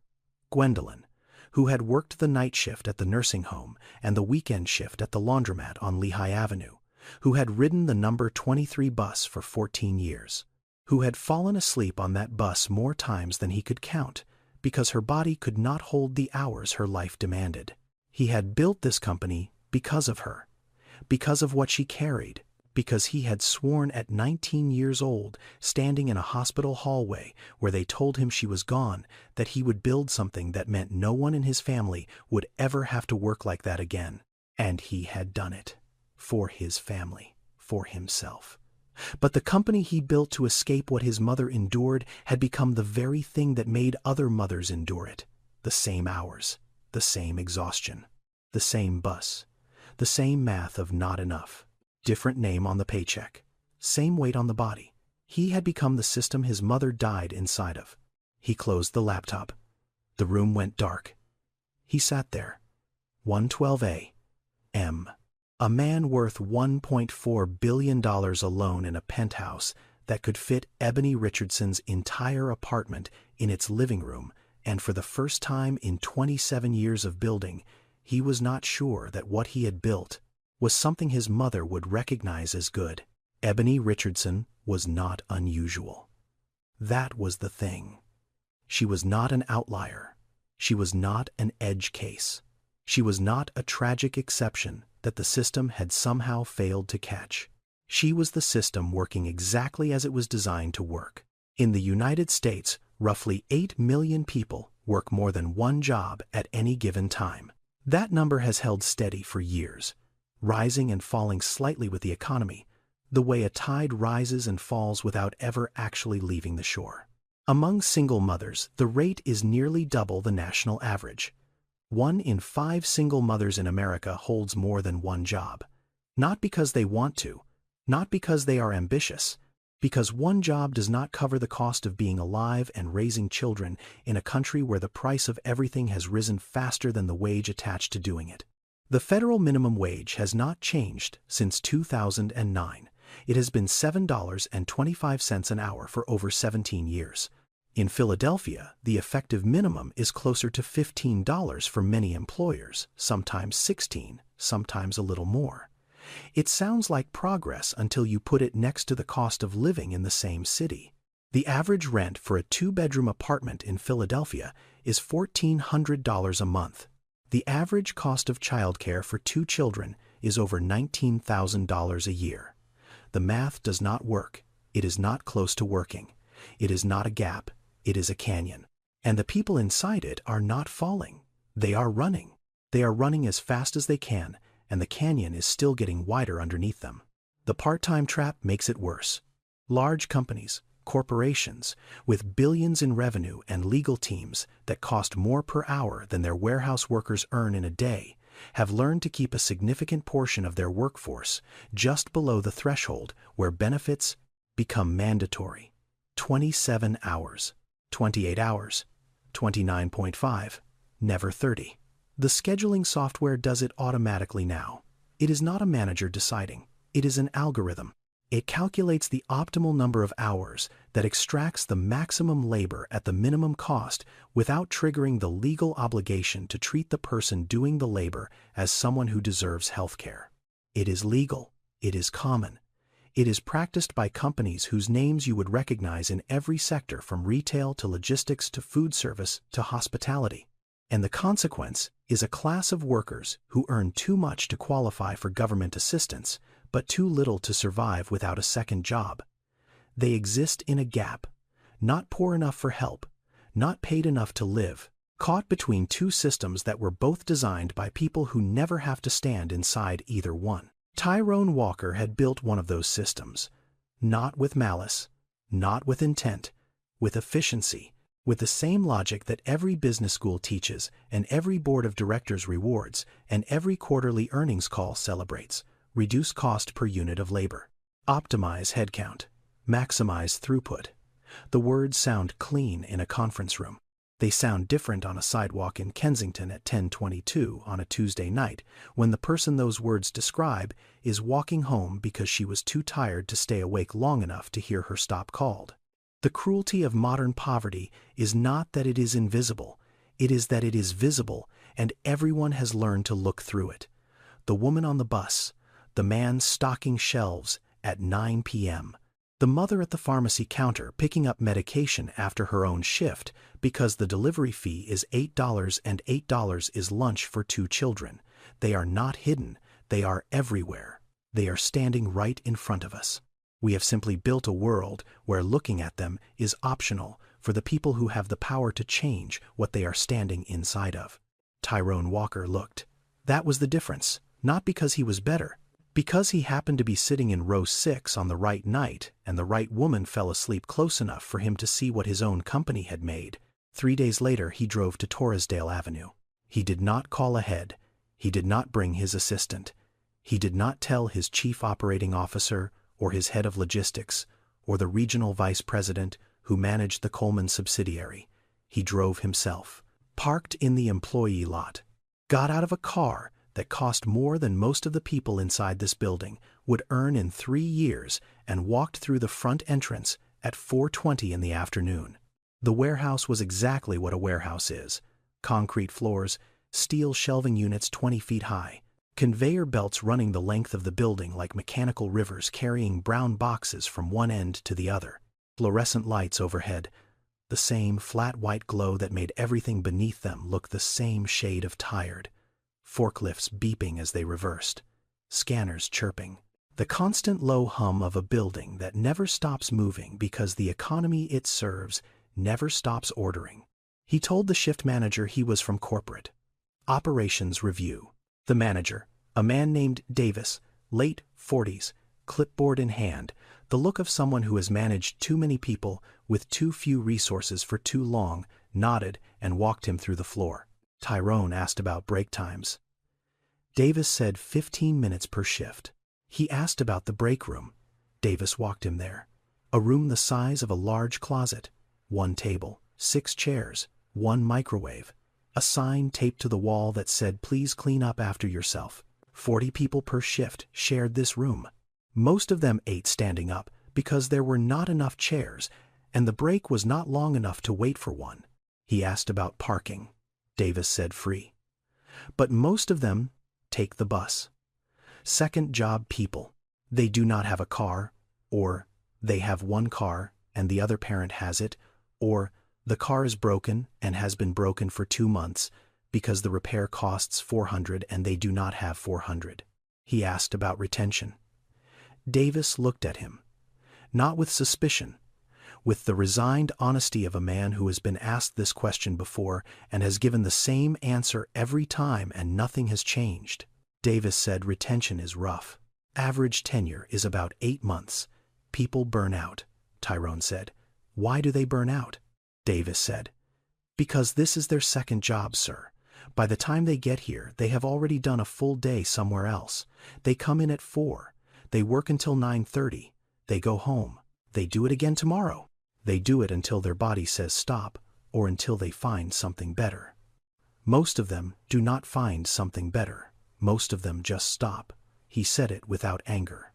Speaker 1: Gwendolyn, who had worked the night shift at the nursing home and the weekend shift at the laundromat on Lehigh Avenue, who had ridden the number 23 bus for 14 years, who had fallen asleep on that bus more times than he could count, because her body could not hold the hours her life demanded. He had built this company because of her, because of what she carried, because he had sworn at 19 years old, standing in a hospital hallway where they told him she was gone, that he would build something that meant no one in his family would ever have to work like that again. And he had done it. For his family, for himself. But the company he built to escape what his mother endured had become the very thing that made other mothers endure it. The same hours, the same exhaustion, the same bus, the same math of not enough, different name on the paycheck, same weight on the body. He had become the system his mother died inside of. He closed the laptop. The room went dark. He sat there. 112A. M. A man worth $1.4 billion alone in a penthouse that could fit Ebony Richardson's entire apartment in its living room, and for the first time in 27 years of building, he was not sure that what he had built was something his mother would recognize as good. Ebony Richardson was not unusual. That was the thing. She was not an outlier. She was not an edge case. She was not a tragic exception that the system had somehow failed to catch. She was the system working exactly as it was designed to work. In the United States, roughly 8 million people work more than one job at any given time. That number has held steady for years, rising and falling slightly with the economy, the way a tide rises and falls without ever actually leaving the shore. Among single mothers, the rate is nearly double the national average. 1 in 5 single mothers in America holds more than one job. Not because they want to, not because they are ambitious, because one job does not cover the cost of being alive and raising children in a country where the price of everything has risen faster than the wage attached to doing it. The federal minimum wage has not changed since 2009. It has been $7.25 an hour for over 17 years. In Philadelphia, the effective minimum is closer to $15 for many employers, sometimes $16, sometimes a little more. It sounds like progress until you put it next to the cost of living in the same city. The average rent for a 2-bedroom apartment in Philadelphia is $1,400 a month. The average cost of childcare for 2 children is over $19,000 a year. The math does not work. It is not close to working. It is not a gap. It is a canyon. And the people inside it are not falling. They are running. They are running as fast as they can, and the canyon is still getting wider underneath them. The part-time trap makes it worse. Large companies, corporations, with billions in revenue and legal teams that cost more per hour than their warehouse workers earn in a day, have learned to keep a significant portion of their workforce just below the threshold where benefits become mandatory. 27 hours, 28 hours, 29.5, never 30. The scheduling software does it automatically now. It is not a manager deciding. It is an algorithm. It calculates the optimal number of hours that extracts the maximum labor at the minimum cost without triggering the legal obligation to treat the person doing the labor as someone who deserves health care. It is legal. It is common. It is practiced by companies whose names you would recognize in every sector from retail to logistics to food service to hospitality. And the consequence is a class of workers who earn too much to qualify for government assistance, but too little to survive without a second job. They exist in a gap, not poor enough for help, not paid enough to live, caught between two systems that were both designed by people who never have to stand inside either one. Tyrone Walker had built one of those systems, not with malice, not with intent, with efficiency, with the same logic that every business school teaches and every board of directors rewards and every quarterly earnings call celebrates. Reduce cost per unit of labor. Optimize headcount. Maximize throughput. The words sound clean in a conference room. They sound different on a sidewalk in Kensington at 10:22 on a Tuesday night when the person those words describe is walking home because she was too tired to stay awake long enough to hear her stop called. The cruelty of modern poverty is not that it is invisible. It is that it is visible and everyone has learned to look through it. The woman on the bus, the man stocking shelves at 9 p.m., the mother at the pharmacy counter picking up medication after her own shift because the delivery fee is $8 and $8 is lunch for 2 children. They are not hidden. They are everywhere. They are standing right in front of us. We have simply built a world where looking at them is optional for the people who have the power to change what they are standing inside of. Tyrone Walker looked. That was the difference, not because he was better. Because he happened to be sitting in row 6 on the right night and the right woman fell asleep close enough for him to see what his own company had made. 3 days later he drove to Torresdale Avenue. He did not call ahead. He did not bring his assistant. He did not tell his chief operating officer or his head of logistics or the regional vice president who managed the Coleman subsidiary. He drove himself, parked in the employee lot, got out of a car that cost more than most of the people inside this building would earn in 3 years and walked through the front entrance at 4:20 in the afternoon. The warehouse was exactly what a warehouse is. Concrete floors, steel shelving units 20 feet high, conveyor belts running the length of the building like mechanical rivers carrying brown boxes from one end to the other, fluorescent lights overhead, the same flat white glow that made everything beneath them look the same shade of tired. Forklifts beeping as they reversed, scanners chirping, the constant low hum of a building that never stops moving because the economy it serves never stops ordering. He told the shift manager he was from corporate. Operations review. The manager, a man named Davis, late 40s, clipboard in hand, the look of someone who has managed too many people with too few resources for too long, nodded and walked him through the floor. Tyrone asked about break times. Davis said 15 minutes per shift. He asked about the break room. Davis walked him there. A room the size of a large closet. 1 table, 6 chairs, 1 microwave. A sign taped to the wall that said, "Please clean up after yourself." 40 people per shift shared this room. Most of them ate standing up because there were not enough chairs, and the break was not long enough to wait for one. He asked about parking. Davis said free. But most of them take the bus. Second job people. They do not have a car, or they have 1 car and the other parent has it, or the car is broken and has been broken for 2 months because the repair costs $400 and they do not have $400. He asked about retention. Davis looked at him. Not with suspicion. With the resigned honesty of a man who has been asked this question before and has given the same answer every time and nothing has changed. Davis said retention is rough. Average tenure is about 8 months. People burn out, Tyrone said. Why do they burn out? Davis said. Because this is their second job, sir. By the time they get here, they have already done a full day somewhere else. They come in at 4. They work until 9:30. They go home. They do it again tomorrow. They do it until their body says stop, or until they find something better. Most of them do not find something better. Most of them just stop. He said it without anger.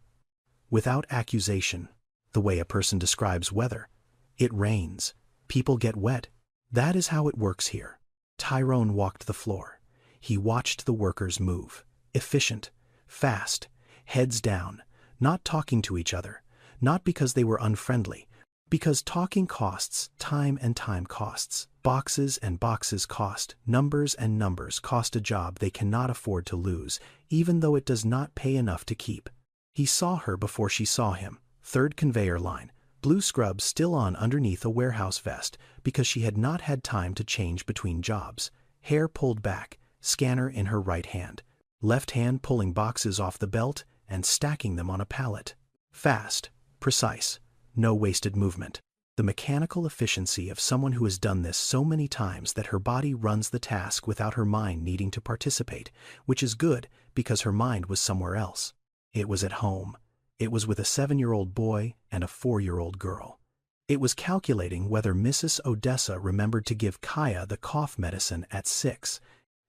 Speaker 1: Without accusation. The way a person describes weather. It rains. People get wet. That is how it works here. Tyrone walked the floor. He watched the workers move. Efficient. Fast. Heads down. Not talking to each other. Not because they were unfriendly. Because talking costs, time and time costs. Boxes and boxes cost. Numbers and numbers cost a job they cannot afford to lose, even though it does not pay enough to keep. He saw her before she saw him. Third conveyor line. Blue scrubs still on underneath a warehouse vest because she had not had time to change between jobs. Hair pulled back, scanner in her right hand. Left hand pulling boxes off the belt and stacking them on a pallet. Fast, precise, no wasted movement. The mechanical efficiency of someone who has done this so many times that her body runs the task without her mind needing to participate, which is good because her mind was somewhere else. It was at home. It was with a 7-year-old boy and a 4-year-old girl. It was calculating whether Mrs. Odessa remembered to give Kaya the cough medicine at 6.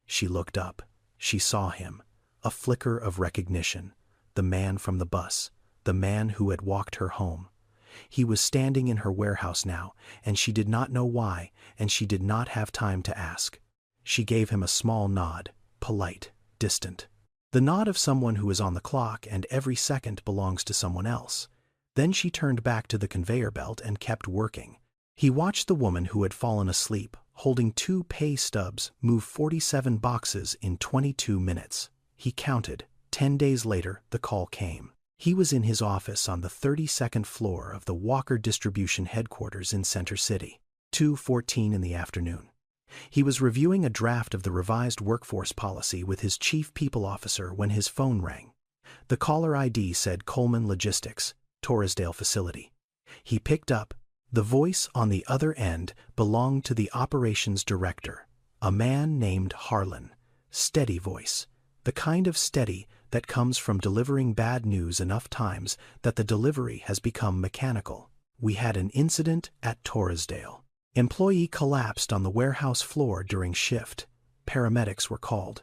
Speaker 1: She looked up. She saw him. A flicker of recognition. The man from the bus. The man who had walked her home. He was standing in her warehouse now, and she did not know why, and she did not have time to ask. She gave him a small nod, polite, distant. The nod of someone who is on the clock and every second belongs to someone else. Then she turned back to the conveyor belt and kept working. He watched the woman who had fallen asleep, holding 2 pay stubs, move 47 boxes in 22 minutes. He counted. 10 days later, the call came. He was in his office on the 32nd floor of the Walker Distribution headquarters in Center City. 2:14 in the afternoon. He was reviewing a draft of the revised workforce policy with his chief people officer when his phone rang. The caller ID said Coleman Logistics, Torresdale facility. He picked up. The voice on the other end belonged to the operations director, a man named Harlan. Steady voice. The kind of steady that comes from delivering bad news enough times that the delivery has become mechanical. We had an incident at Torresdale. Employee collapsed on the warehouse floor during shift. Paramedics were called.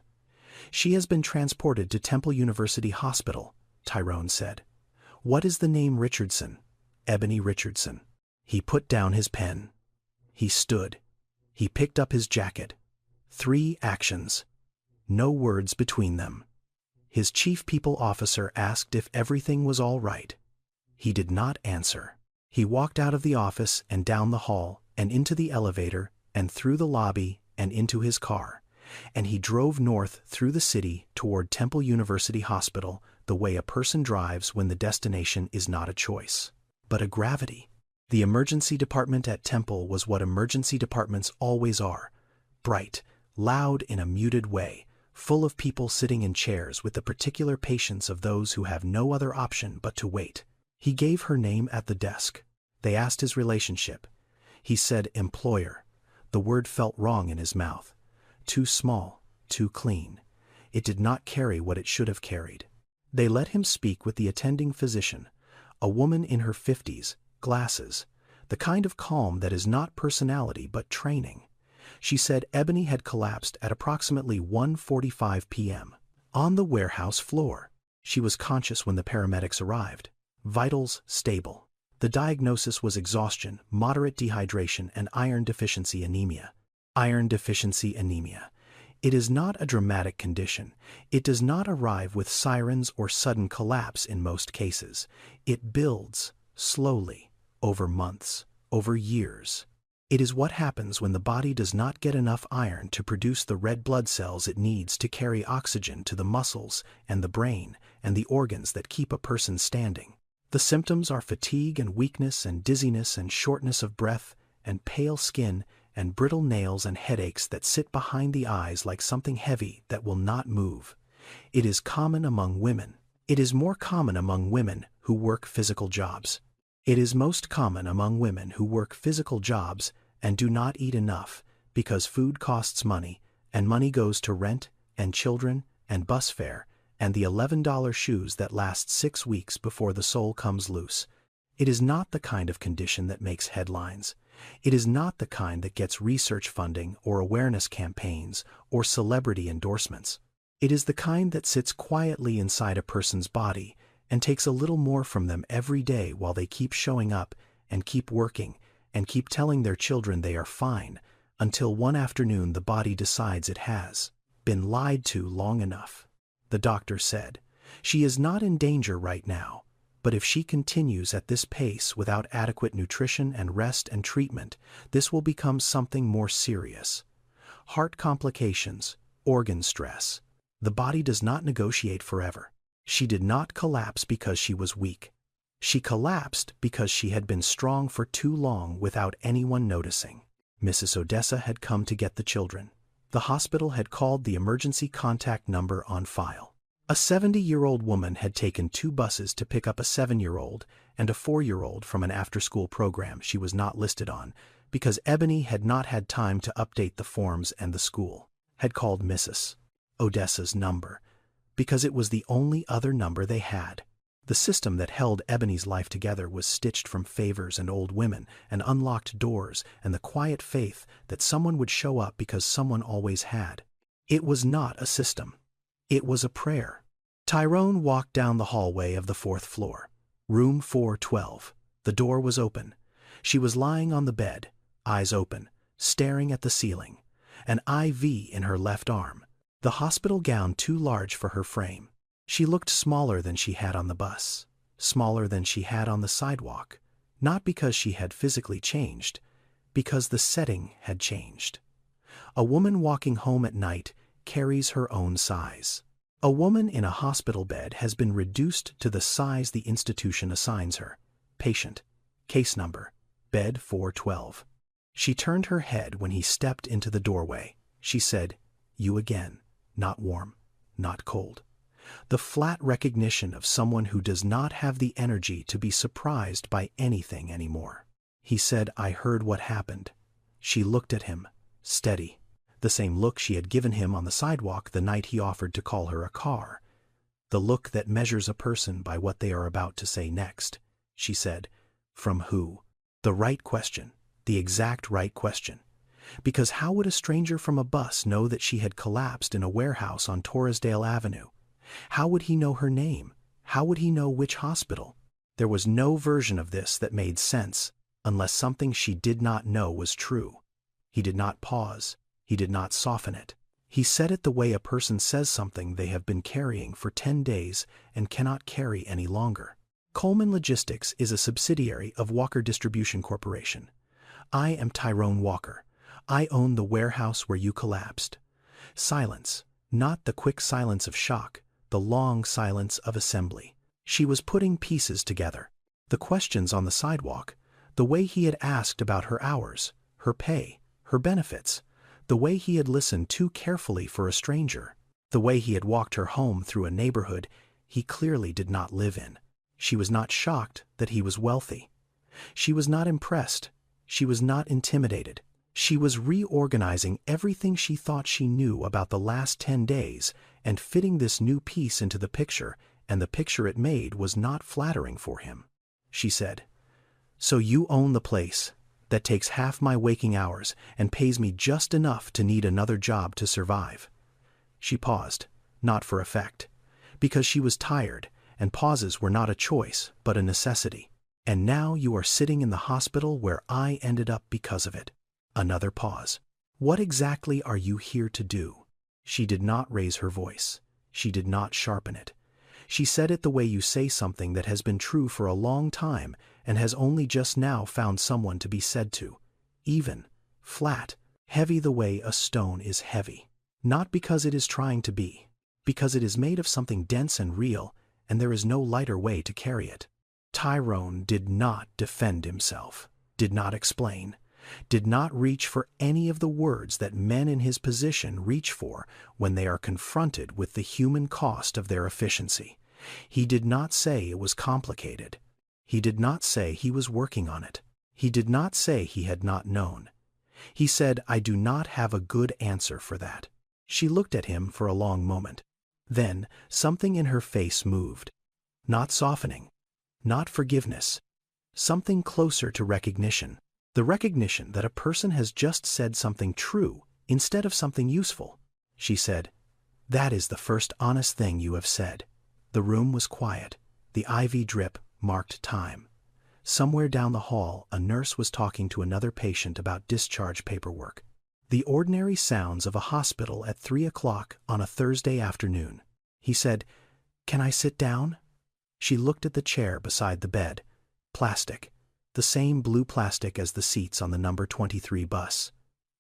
Speaker 1: She has been transported to Temple University Hospital, Tyrone said. What is the name Richardson? Ebony Richardson. He put down his pen. He stood. He picked up his jacket. 3 actions. No words between them. His chief people officer asked if everything was all right. He did not answer. He walked out of the office and down the hall and into the elevator and through the lobby and into his car, and he drove north through the city toward Temple University Hospital the way a person drives when the destination is not a choice, but a gravity. The emergency department at Temple was what emergency departments always are, bright, loud in a muted way, full of people sitting in chairs with the particular patience of those who have no other option but to wait. He gave her name at the desk. They asked his relationship. He said employer. The word felt wrong in his mouth. Too small, too clean. It did not carry what it should have carried. They let him speak with the attending physician, a woman in her 50s, glasses, the kind of calm that is not personality but training. She said Ebony had collapsed at approximately 1:45 p.m. on the warehouse floor. She was conscious when the paramedics arrived. Vitals stable. The diagnosis was exhaustion, moderate dehydration, and iron deficiency anemia. Iron deficiency anemia. It is not a dramatic condition. It does not arrive with sirens or sudden collapse in most cases. It builds, slowly, over months, over years. It is what happens when the body does not get enough iron to produce the red blood cells it needs to carry oxygen to the muscles and the brain and the organs that keep a person standing. The symptoms are fatigue and weakness and dizziness and shortness of breath and pale skin and brittle nails and headaches that sit behind the eyes like something heavy that will not move. It is common among women. It is more common among women who work physical jobs. It is most common among women who work physical jobs and do not eat enough because food costs money, and money goes to rent and children and bus fare and the $11 shoes that last 6 weeks before the sole comes loose. It is not the kind of condition that makes headlines. It is not the kind that gets research funding or awareness campaigns or celebrity endorsements. It is the kind that sits quietly inside a person's body and takes a little more from them every day while they keep showing up and keep working and keep telling their children they are fine until one afternoon the body decides it has been lied to long enough. The doctor said, "She is not in danger right now, but if she continues at this pace without adequate nutrition and rest and treatment, this will become something more serious. Heart complications, organ stress. The body does not negotiate forever." She did not collapse because she was weak. She collapsed because she had been strong for too long without anyone noticing. Mrs. Odessa had come to get the children. The hospital had called the emergency contact number on file. A 70-year-old woman had taken 2 buses to pick up a 7-year-old and a 4-year-old from an after-school program she was not listed on because Ebony had not had time to update the forms, and the school had called Mrs. Odessa's number because it was the only other number they had. The system that held Ebony's life together was stitched from favors and old women and unlocked doors and the quiet faith that someone would show up because someone always had. It was not a system. It was a prayer. Tyrone walked down the hallway of the 4th floor. Room 412. The door was open. She was lying on the bed, eyes open, staring at the ceiling, an IV in her left arm, the hospital gown too large for her frame. She looked smaller than she had on the bus, smaller than she had on the sidewalk, not because she had physically changed, because the setting had changed. A woman walking home at night carries her own size. A woman in a hospital bed has been reduced to the size the institution assigns her. Patient, case number, bed 412. She turned her head when he stepped into the doorway. She said, "You again, not warm, not cold." The flat recognition of someone who does not have the energy to be surprised by anything anymore. He said, "I heard what happened." She looked at him, steady, the same look she had given him on the sidewalk the night he offered to call her a car. The look that measures a person by what they are about to say next. She said, "From who?" The right question, the exact right question. Because how would a stranger from a bus know that she had collapsed in a warehouse on Torresdale Avenue? How would he know her name? How would he know which hospital? There was no version of this that made sense, unless something she did not know was true. He did not pause. He did not soften it. He said it the way a person says something they have been carrying for 10 days and cannot carry any longer. Coleman Logistics is a subsidiary of Walker Distribution Corporation. "I am Tyrone Walker. I own the warehouse where you collapsed." Silence, not the quick silence of shock, the long silence of assembly. She was putting pieces together. The questions on the sidewalk, the way he had asked about her hours, her pay, her benefits, the way he had listened too carefully for a stranger, the way he had walked her home through a neighborhood he clearly did not live in. She was not shocked that he was wealthy. She was not impressed. She was not intimidated. She was reorganizing everything she thought she knew about the last 10 days and fitting this new piece into the picture, and the picture it made was not flattering for him. She said, "So you own the place that takes half my waking hours and pays me just enough to need another job to survive." She paused, not for effect, because she was tired, and pauses were not a choice but a necessity. "And now you are sitting in the hospital where I ended up because of it." Another pause. "What exactly are you here to do?" She did not raise her voice. She did not sharpen it. She said it the way you say something that has been true for a long time and has only just now found someone to be said to. even, flat, heavy the way a stone is heavy. Not because it is trying to be, because it is made of something dense and real, and there is no lighter way to carry it. Tyrone did not defend himself, did not explain, did not reach for any of the words that men in his position reach for when they are confronted with the human cost of their efficiency. He did not say it was complicated. He did not say he was working on it. He did not say he had not known. He said, "I do not have a good answer for that." She looked at him for a long moment. Then something in her face moved. Not softening, not forgiveness. Something closer to recognition. The recognition that a person has just said something true instead of something useful. She said, "That is the first honest thing you have said." The room was quiet. The IV drip marked time. Somewhere down the hall, a nurse was talking to another patient about discharge paperwork. The ordinary sounds of a hospital at 3 o'clock on a Thursday afternoon. He said, "Can I sit down?" She looked at the chair beside the bed. Plastic. The same blue plastic as the seats on the number 23 bus.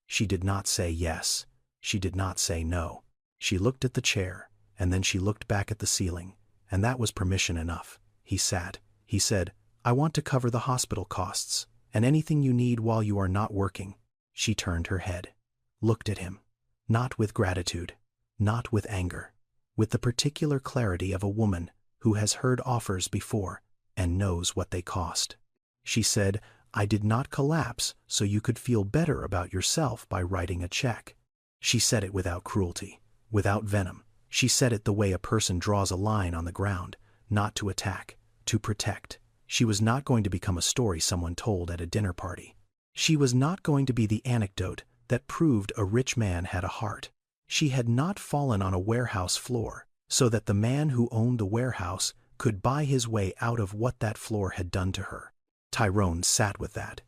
Speaker 1: She did not say yes. She did not say no. She looked at the chair, and then she looked back at the ceiling, and that was permission enough. He sat. He said, "I want to cover the hospital costs, and anything you need while you are not working." She turned her head, looked at him, not with gratitude, not with anger, with the particular clarity of a woman who has heard offers before and knows what they cost. She said, "I did not collapse so you could feel better about yourself by writing a check." She said it without cruelty, without venom. She said it the way a person draws a line on the ground, not to attack, to protect. She was not going to become a story someone told at a dinner party. She was not going to be the anecdote that proved a rich man had a heart. She had not fallen on a warehouse floor so that the man who owned the warehouse could buy his way out of what that floor had done to her. Tyrone sat with that.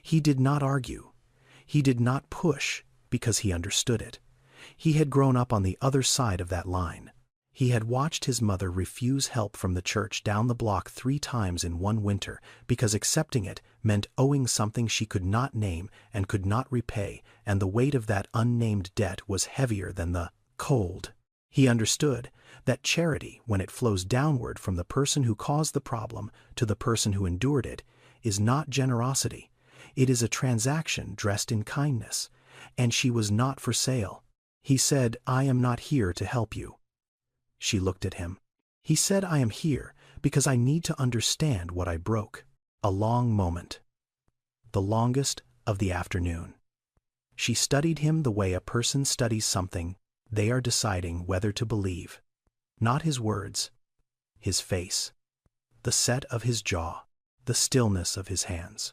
Speaker 1: He did not argue. He did not push because he understood it. He had grown up on the other side of that line. He had watched his mother refuse help from the church down the block 3 times in one winter because accepting it meant owing something she could not name and could not repay, and the weight of that unnamed debt was heavier than the cold. He understood that charity, when it flows downward from the person who caused the problem to the person who endured it, is not generosity. It is a transaction dressed in kindness, and she was not for sale. He said, "I am not here to help you." She looked at him. He said, "I am here because I need to understand what I broke." A long moment. The longest of the afternoon. She studied him the way a person studies something they are deciding whether to believe. Not his words, his face, the set of his jaw, the stillness of his hands.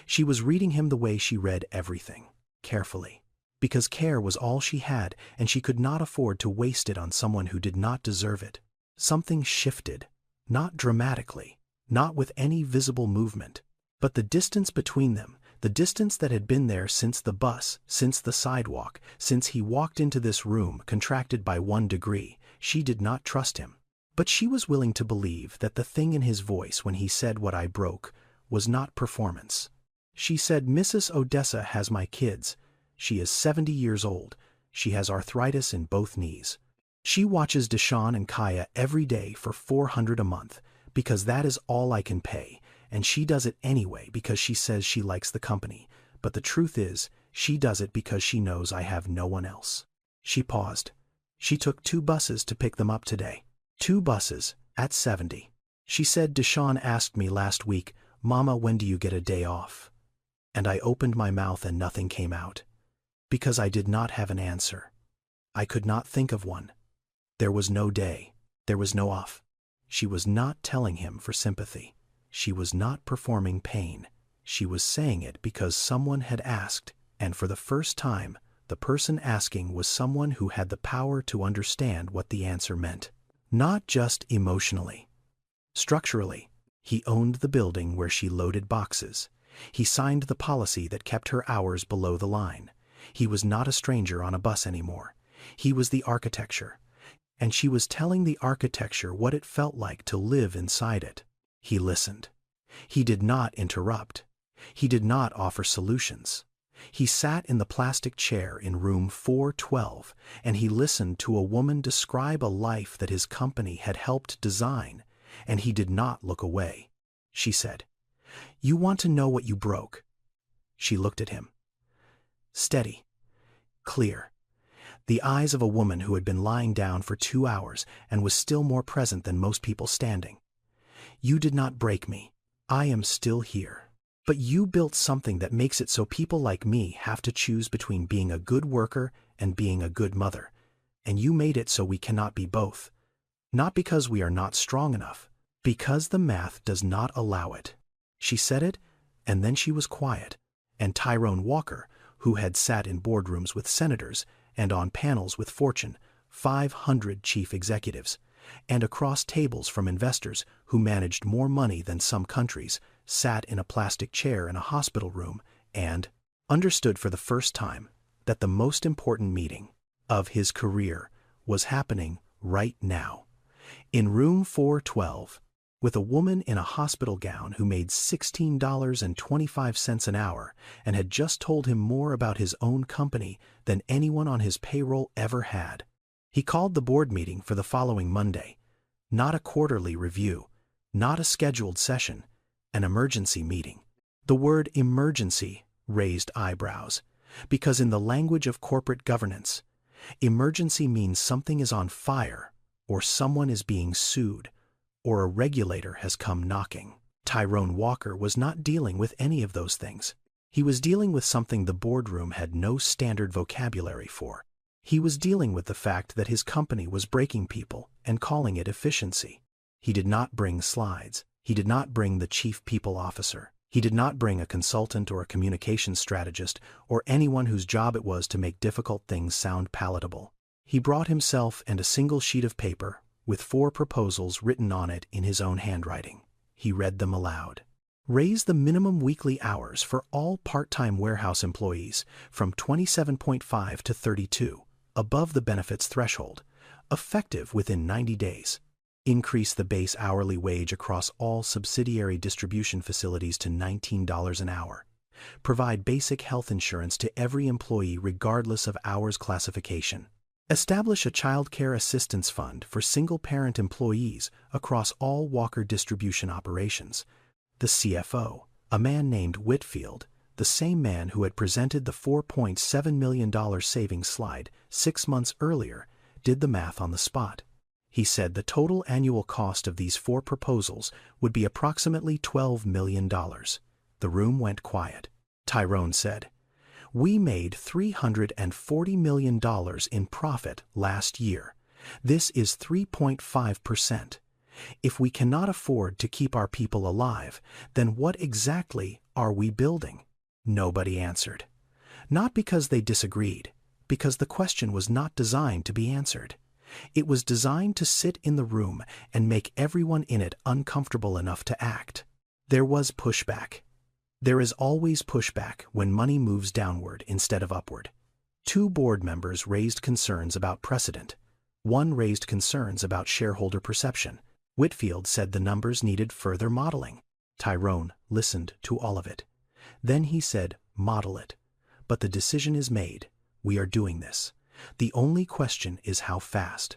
Speaker 1: She was reading him the way she read everything, carefully, because care was all she had and she could not afford to waste it on someone who did not deserve it. Something shifted, not dramatically, not with any visible movement, but the distance between them, the distance that had been there since the bus, since the sidewalk, since he walked into this room, contracted by 1 degree. She did not trust him. But she was willing to believe that the thing in his voice when he said what I broke was not performance. She said, "Mrs. Odessa has my kids. She is 70 years old. She has arthritis in both knees. She watches Deshaun and Kaya every day for $400 a month because that is all I can pay, and she does it anyway because she says she likes the company, but the truth is, she does it because she knows I have no one else." She paused. She took 2 buses to pick them up today. 2 buses, at 70. She said, "Deshaun asked me last week, 'Mama, when do you get a day off?' And I opened my mouth and nothing came out. Because I did not have an answer. I could not think of one. There was no day. There was no off." She was not telling him for sympathy. She was not performing pain. She was saying it because someone had asked, and for the first time, the person asking was someone who had the power to understand what the answer meant. Not just emotionally. Structurally, he owned the building where she loaded boxes. He signed the policy that kept her hours below the line. He was not a stranger on a bus anymore. He was the architecture. And she was telling the architecture what it felt like to live inside it. He listened. He did not interrupt. He did not offer solutions. He sat in the plastic chair in room 412, and he listened to a woman describe a life that his company had helped design, and he did not look away. She said, "You want to know what you broke?" She looked at him. Steady. Clear. The eyes of a woman who had been lying down for 2 hours and was still more present than most people standing. "You did not break me. I am still here. But you built something that makes it so people like me have to choose between being a good worker and being a good mother. And you made it so we cannot be both. Not because we are not strong enough, because the math does not allow it." She said it, and then she was quiet, and Tyrone Walker, who had sat in boardrooms with senators and on panels with Fortune 500 chief executives, and across tables from investors who managed more money than some countries, sat in a plastic chair in a hospital room and understood for the first time that the most important meeting of his career was happening right now. In room 412, with a woman in a hospital gown who made $16.25 an hour and had just told him more about his own company than anyone on his payroll ever had. He called the board meeting for the following Monday. Not a quarterly review, not a scheduled session, an emergency meeting. The word emergency raised eyebrows, because in the language of corporate governance, emergency means something is on fire, or someone is being sued, or a regulator has come knocking. Tyrone Walker was not dealing with any of those things. He was dealing with something the boardroom had no standard vocabulary for. He was dealing with the fact that his company was breaking people and calling it efficiency. He did not bring slides. He did not bring the chief people officer. He did not bring a consultant or a communications strategist or anyone whose job it was to make difficult things sound palatable. He brought himself and a single sheet of paper with 4 proposals written on it in his own handwriting. He read them aloud. Raise the minimum weekly hours for all part-time warehouse employees from 27.5 to 32, above the benefits threshold, effective within 90 days. Increase the base hourly wage across all subsidiary distribution facilities to $19 an hour. Provide basic health insurance to every employee regardless of hours classification. Establish a child care assistance fund for single-parent employees across all Walker distribution operations. The CFO, a man named Whitfield, the same man who had presented the $4.7 million savings slide 6 months earlier, did the math on the spot. He said the total annual cost of these 4 proposals would be approximately $12 million. The room went quiet. Tyrone said, "We made $340 million in profit last year. This is 3.5%. If we cannot afford to keep our people alive, then what exactly are we building?" Nobody answered. Not because they disagreed, because the question was not designed to be answered. It was designed to sit in the room and make everyone in it uncomfortable enough to act. There was pushback. There is always pushback when money moves downward instead of upward. 2 board members raised concerns about precedent. 1 raised concerns about shareholder perception. Whitfield said the numbers needed further modeling. Tyrone listened to all of it. Then he said, "Model it. But the decision is made. We are doing this. The only question is how fast."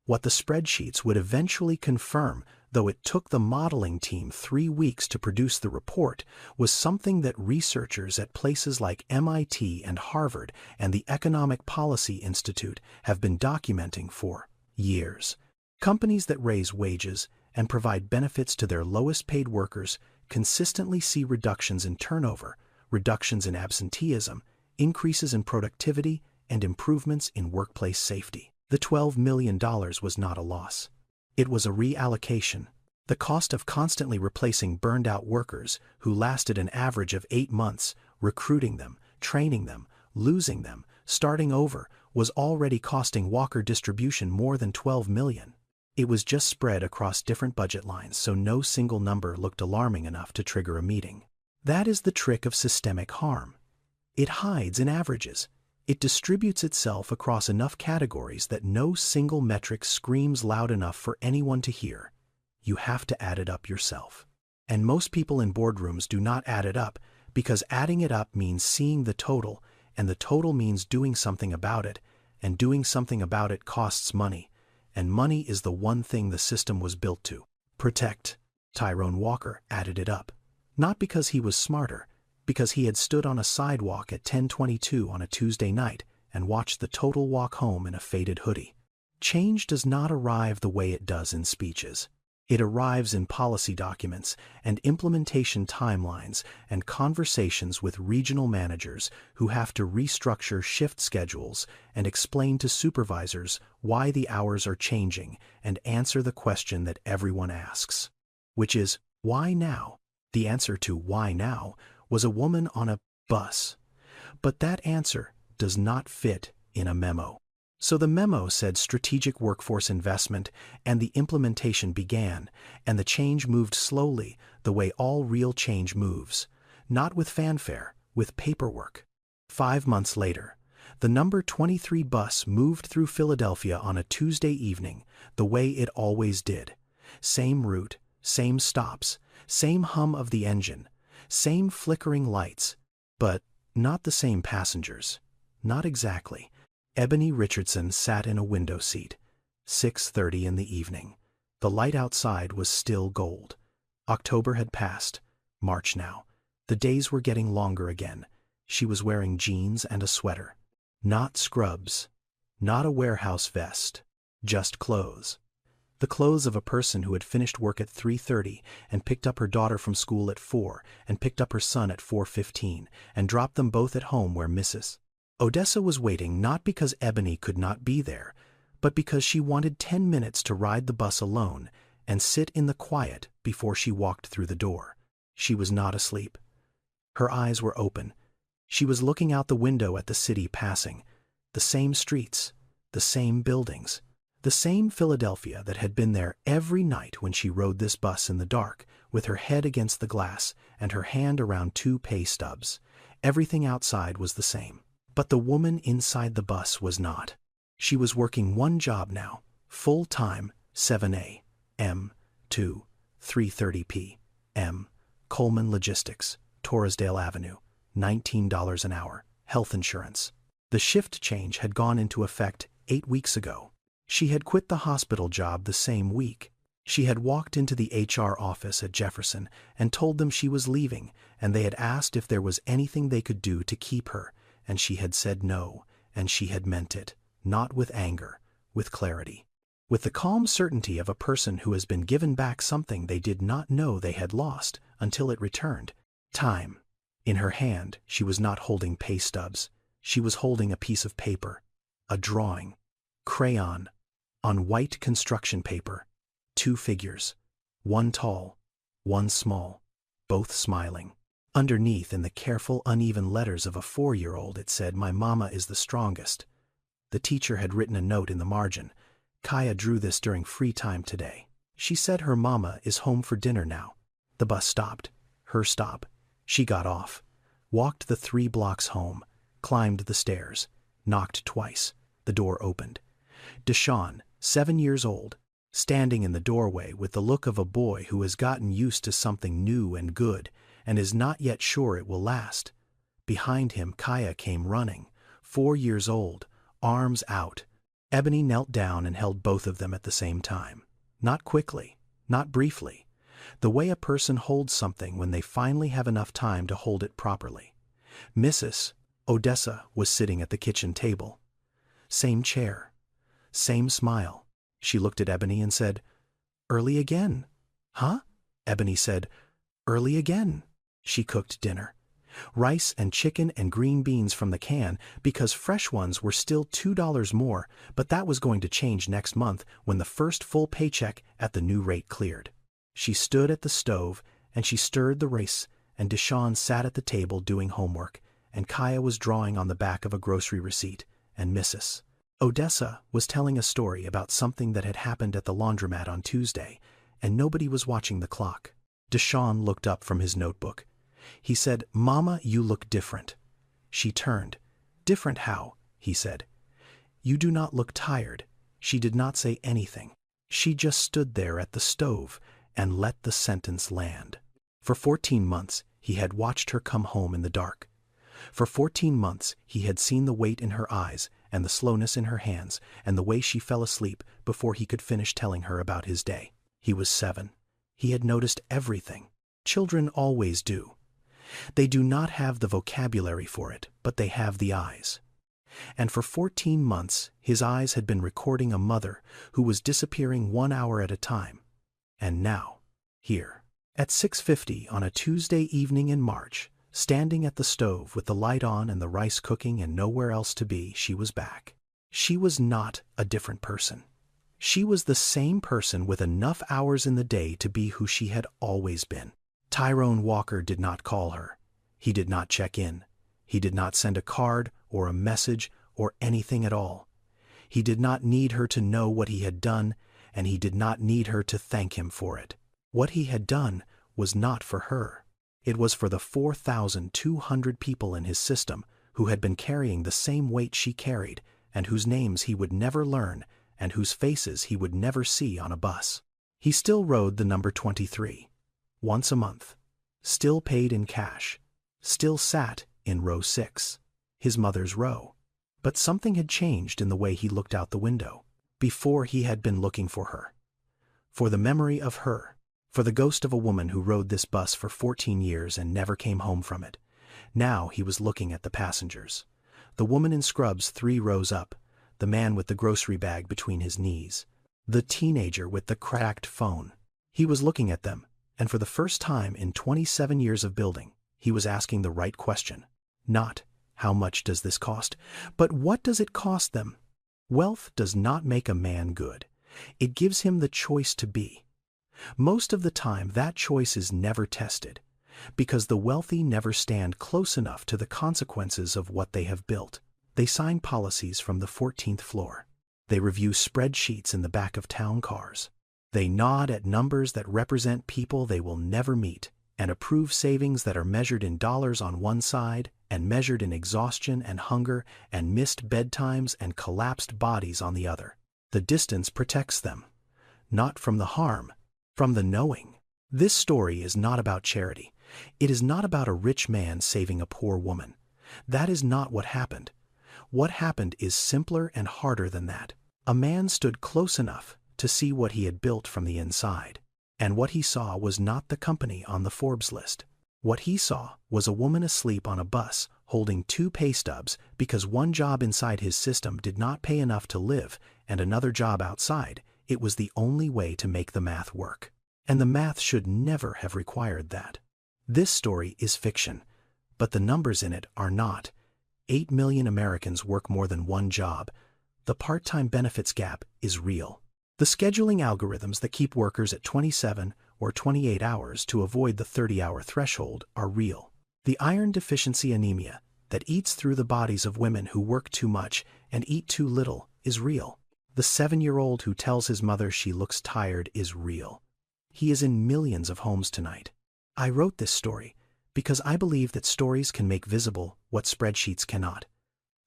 Speaker 1: What the spreadsheets would eventually confirm, though it took the modeling team 3 weeks to produce the report, was something that researchers at places like MIT and Harvard and the Economic Policy Institute have been documenting for years. Companies that raise wages and provide benefits to their lowest-paid workers consistently see reductions in turnover, reductions in absenteeism, increases in productivity, and improvements in workplace safety. The $12 million was not a loss. It was a reallocation. The cost of constantly replacing burned-out workers who lasted an average of 8 months, recruiting them, training them, losing them, starting over, was already costing Walker Distribution more than $12 million. It was just spread across different budget lines, so no single number looked alarming enough to trigger a meeting. That is the trick of systemic harm. It hides in averages. It distributes itself across enough categories that no single metric screams loud enough for anyone to hear. You have to add it up yourself. And most people in boardrooms do not add it up Because adding it up means seeing the total, and the total means doing something about it, and doing something about it costs money, and money is the one thing the system was built to protect. Tyrone Walker added it up. Not because he was smarter, because he had stood on a sidewalk at 10:22 on a Tuesday night and watched the total walk home in a faded hoodie. Change does not arrive the way it does in speeches. It arrives in policy documents and implementation timelines and conversations with regional managers who have to restructure shift schedules and explain to supervisors why the hours are changing and answer the question that everyone asks, which is, why now? The answer to why now was a woman on a bus. But that answer does not fit in a memo. So the memo said strategic workforce investment, and the implementation began, and the change moved slowly, the way all real change moves. Not with fanfare, with paperwork. 5 months later, the number 23 bus moved through Philadelphia on a Tuesday evening, the way it always did. Same route, same stops, same hum of the engine, same flickering lights, but not the same passengers. Not exactly. Ebony Richardson sat in a window seat. 6:30 in the evening. The light outside was still gold. October had passed. March now. The days were getting longer again. She was wearing jeans and a sweater. Not scrubs. Not a warehouse vest. Just clothes. The clothes of a person who had finished work at 3:30 and picked up her daughter from school at 4 and picked up her son at 4:15 and dropped them both at home where Mrs. Odessa was waiting, not because Ebony could not be there, but because she wanted 10 minutes to ride the bus alone and sit in the quiet before she walked through the door. She was not asleep. Her eyes were open. She was looking out the window at the city passing, the same streets, the same buildings, the same Philadelphia that had been there every night when she rode this bus in the dark, with her head against the glass and her hand around 2 pay stubs. Everything outside was the same. But the woman inside the bus was not. She was working one job now, full-time, 7 a.m. to 3:30 p.m. Coleman Logistics, Torresdale Avenue, $19 an hour, health insurance. The shift change had gone into effect 8 weeks ago. She had quit the hospital job the same week. She had walked into the HR office at Jefferson and told them she was leaving, and they had asked if there was anything they could do to keep her. And she had said no, and she had meant it, not with anger, with clarity. With the calm certainty of a person who has been given back something they did not know they had lost until it returned. Time. In her hand, she was not holding pay stubs. She was holding a piece of paper, a drawing, crayon, on white construction paper. 2 figures, one tall, one small, both smiling. Underneath, in the careful, uneven letters of a 4-year-old, it said, "My mama is the strongest." The teacher had written a note in the margin. Kaya drew this during free time today. She said her mama is home for dinner now. The bus stopped. Her stop. She got off, walked the 3 blocks home, climbed the stairs, knocked twice. The door opened. Deshaun, 7 years old, standing in the doorway with the look of a boy who has gotten used to something new and good and is not yet sure it will last. Behind him, Kaya came running, 4 years old, arms out. Ebony knelt down and held both of them at the same time. Not quickly, not briefly. The way a person holds something when they finally have enough time to hold it properly. Mrs. Odessa was sitting at the kitchen table. Same chair. Same smile. She looked at Ebony and said, "Early again." "Huh?" Ebony said, "Early again." She cooked dinner. Rice and chicken and green beans from the can, because fresh ones were still $2 more, but that was going to change next month when the first full paycheck at the new rate cleared. She stood at the stove and she stirred the rice, and Deshaun sat at the table doing homework, and Kaya was drawing on the back of a grocery receipt, and Mrs. Odessa was telling a story about something that had happened at the laundromat on Tuesday, and nobody was watching the clock. Deshaun looked up from his notebook. He said, "Mama, you look different." She turned. "Different how?" he said. "You do not look tired." She did not say anything. She just stood there at the stove and let the sentence land. For 14 months, He had watched her come home in the dark. For 14 months he had seen the weight in her eyes and the slowness in her hands and the way she fell asleep before he could finish telling her about his day. He was 7. He had noticed everything. Children always do. They do not have the vocabulary for it, but they have the eyes. And for 14 months his eyes had been recording a mother who was disappearing 1 hour at a time. And now, here, at 6:50 on a Tuesday evening in March, standing at the stove with the light on and the rice cooking and nowhere else to be, she was back. She was not a different person. She was the same person with enough hours in the day to be who she had always been. Tyrone Walker did not call her. He did not check in. He did not send a card or a message or anything at all. He did not need her to know what he had done, and he did not need her to thank him for it. What he had done was not for her. It was for the 4,200 people in his system who had been carrying the same weight she carried and whose names he would never learn and whose faces he would never see on a bus. He still rode the number 23, once a month, still paid in cash, still sat in row 6, his mother's row. But something had changed in the way he looked out the window. Before he had been looking for her, for the memory of her, for the ghost of a woman who rode this bus for 14 years and never came home from it. Now he was looking at the passengers. The woman in scrubs 3 rows up, the man with the grocery bag between his knees, the teenager with the cracked phone. He was looking at them, and for the first time in 27 years of building, he was asking the right question. Not, how much does this cost, but what does it cost them? Wealth does not make a man good. It gives him the choice to be. Most of the time that choice is never tested, because the wealthy never stand close enough to the consequences of what they have built. They sign policies from the 14th floor. They review spreadsheets in the back of town cars. They nod at numbers that represent people they will never meet, and approve savings that are measured in dollars on one side and measured in exhaustion and hunger and missed bedtimes and collapsed bodies on the other. The distance protects them, not from the harm, from the knowing. This story is not about charity. It is not about a rich man saving a poor woman. That is not what happened. What happened is simpler and harder than that. A man stood close enough to see what he had built from the inside. And what he saw was not the company on the Forbes list. What he saw was a woman asleep on a bus holding 2 pay stubs because one job inside his system did not pay enough to live and another job outside. It was the only way to make the math work. And the math should never have required that. This story is fiction, but the numbers in it are not. 8 million Americans work more than one job. The part-time benefits gap is real. The scheduling algorithms that keep workers at 27 or 28 hours to avoid the 30-hour threshold are real. The iron deficiency anemia that eats through the bodies of women who work too much and eat too little is real. The 7-year-old who tells his mother she looks tired is real. He is in millions of homes tonight. I wrote this story because I believe that stories can make visible what spreadsheets cannot.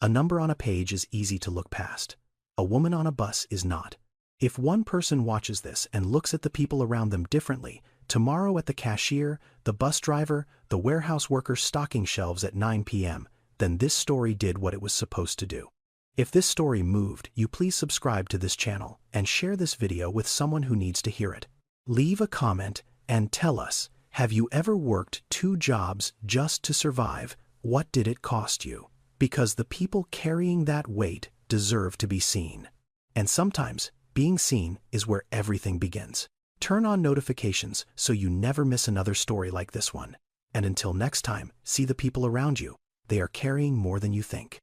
Speaker 1: A number on a page is easy to look past. A woman on a bus is not. If one person watches this and looks at the people around them differently, tomorrow at the cashier, the bus driver, the warehouse worker stocking shelves at 9 p.m., then this story did what it was supposed to do. If this story moved you, please subscribe to this channel and share this video with someone who needs to hear it. Leave a comment and tell us, have you ever worked 2 jobs just to survive? What did it cost you? Because the people carrying that weight deserve to be seen. And sometimes, being seen is where everything begins. Turn on notifications so you never miss another story like this one. And until next time, see the people around you. They are carrying more than you think.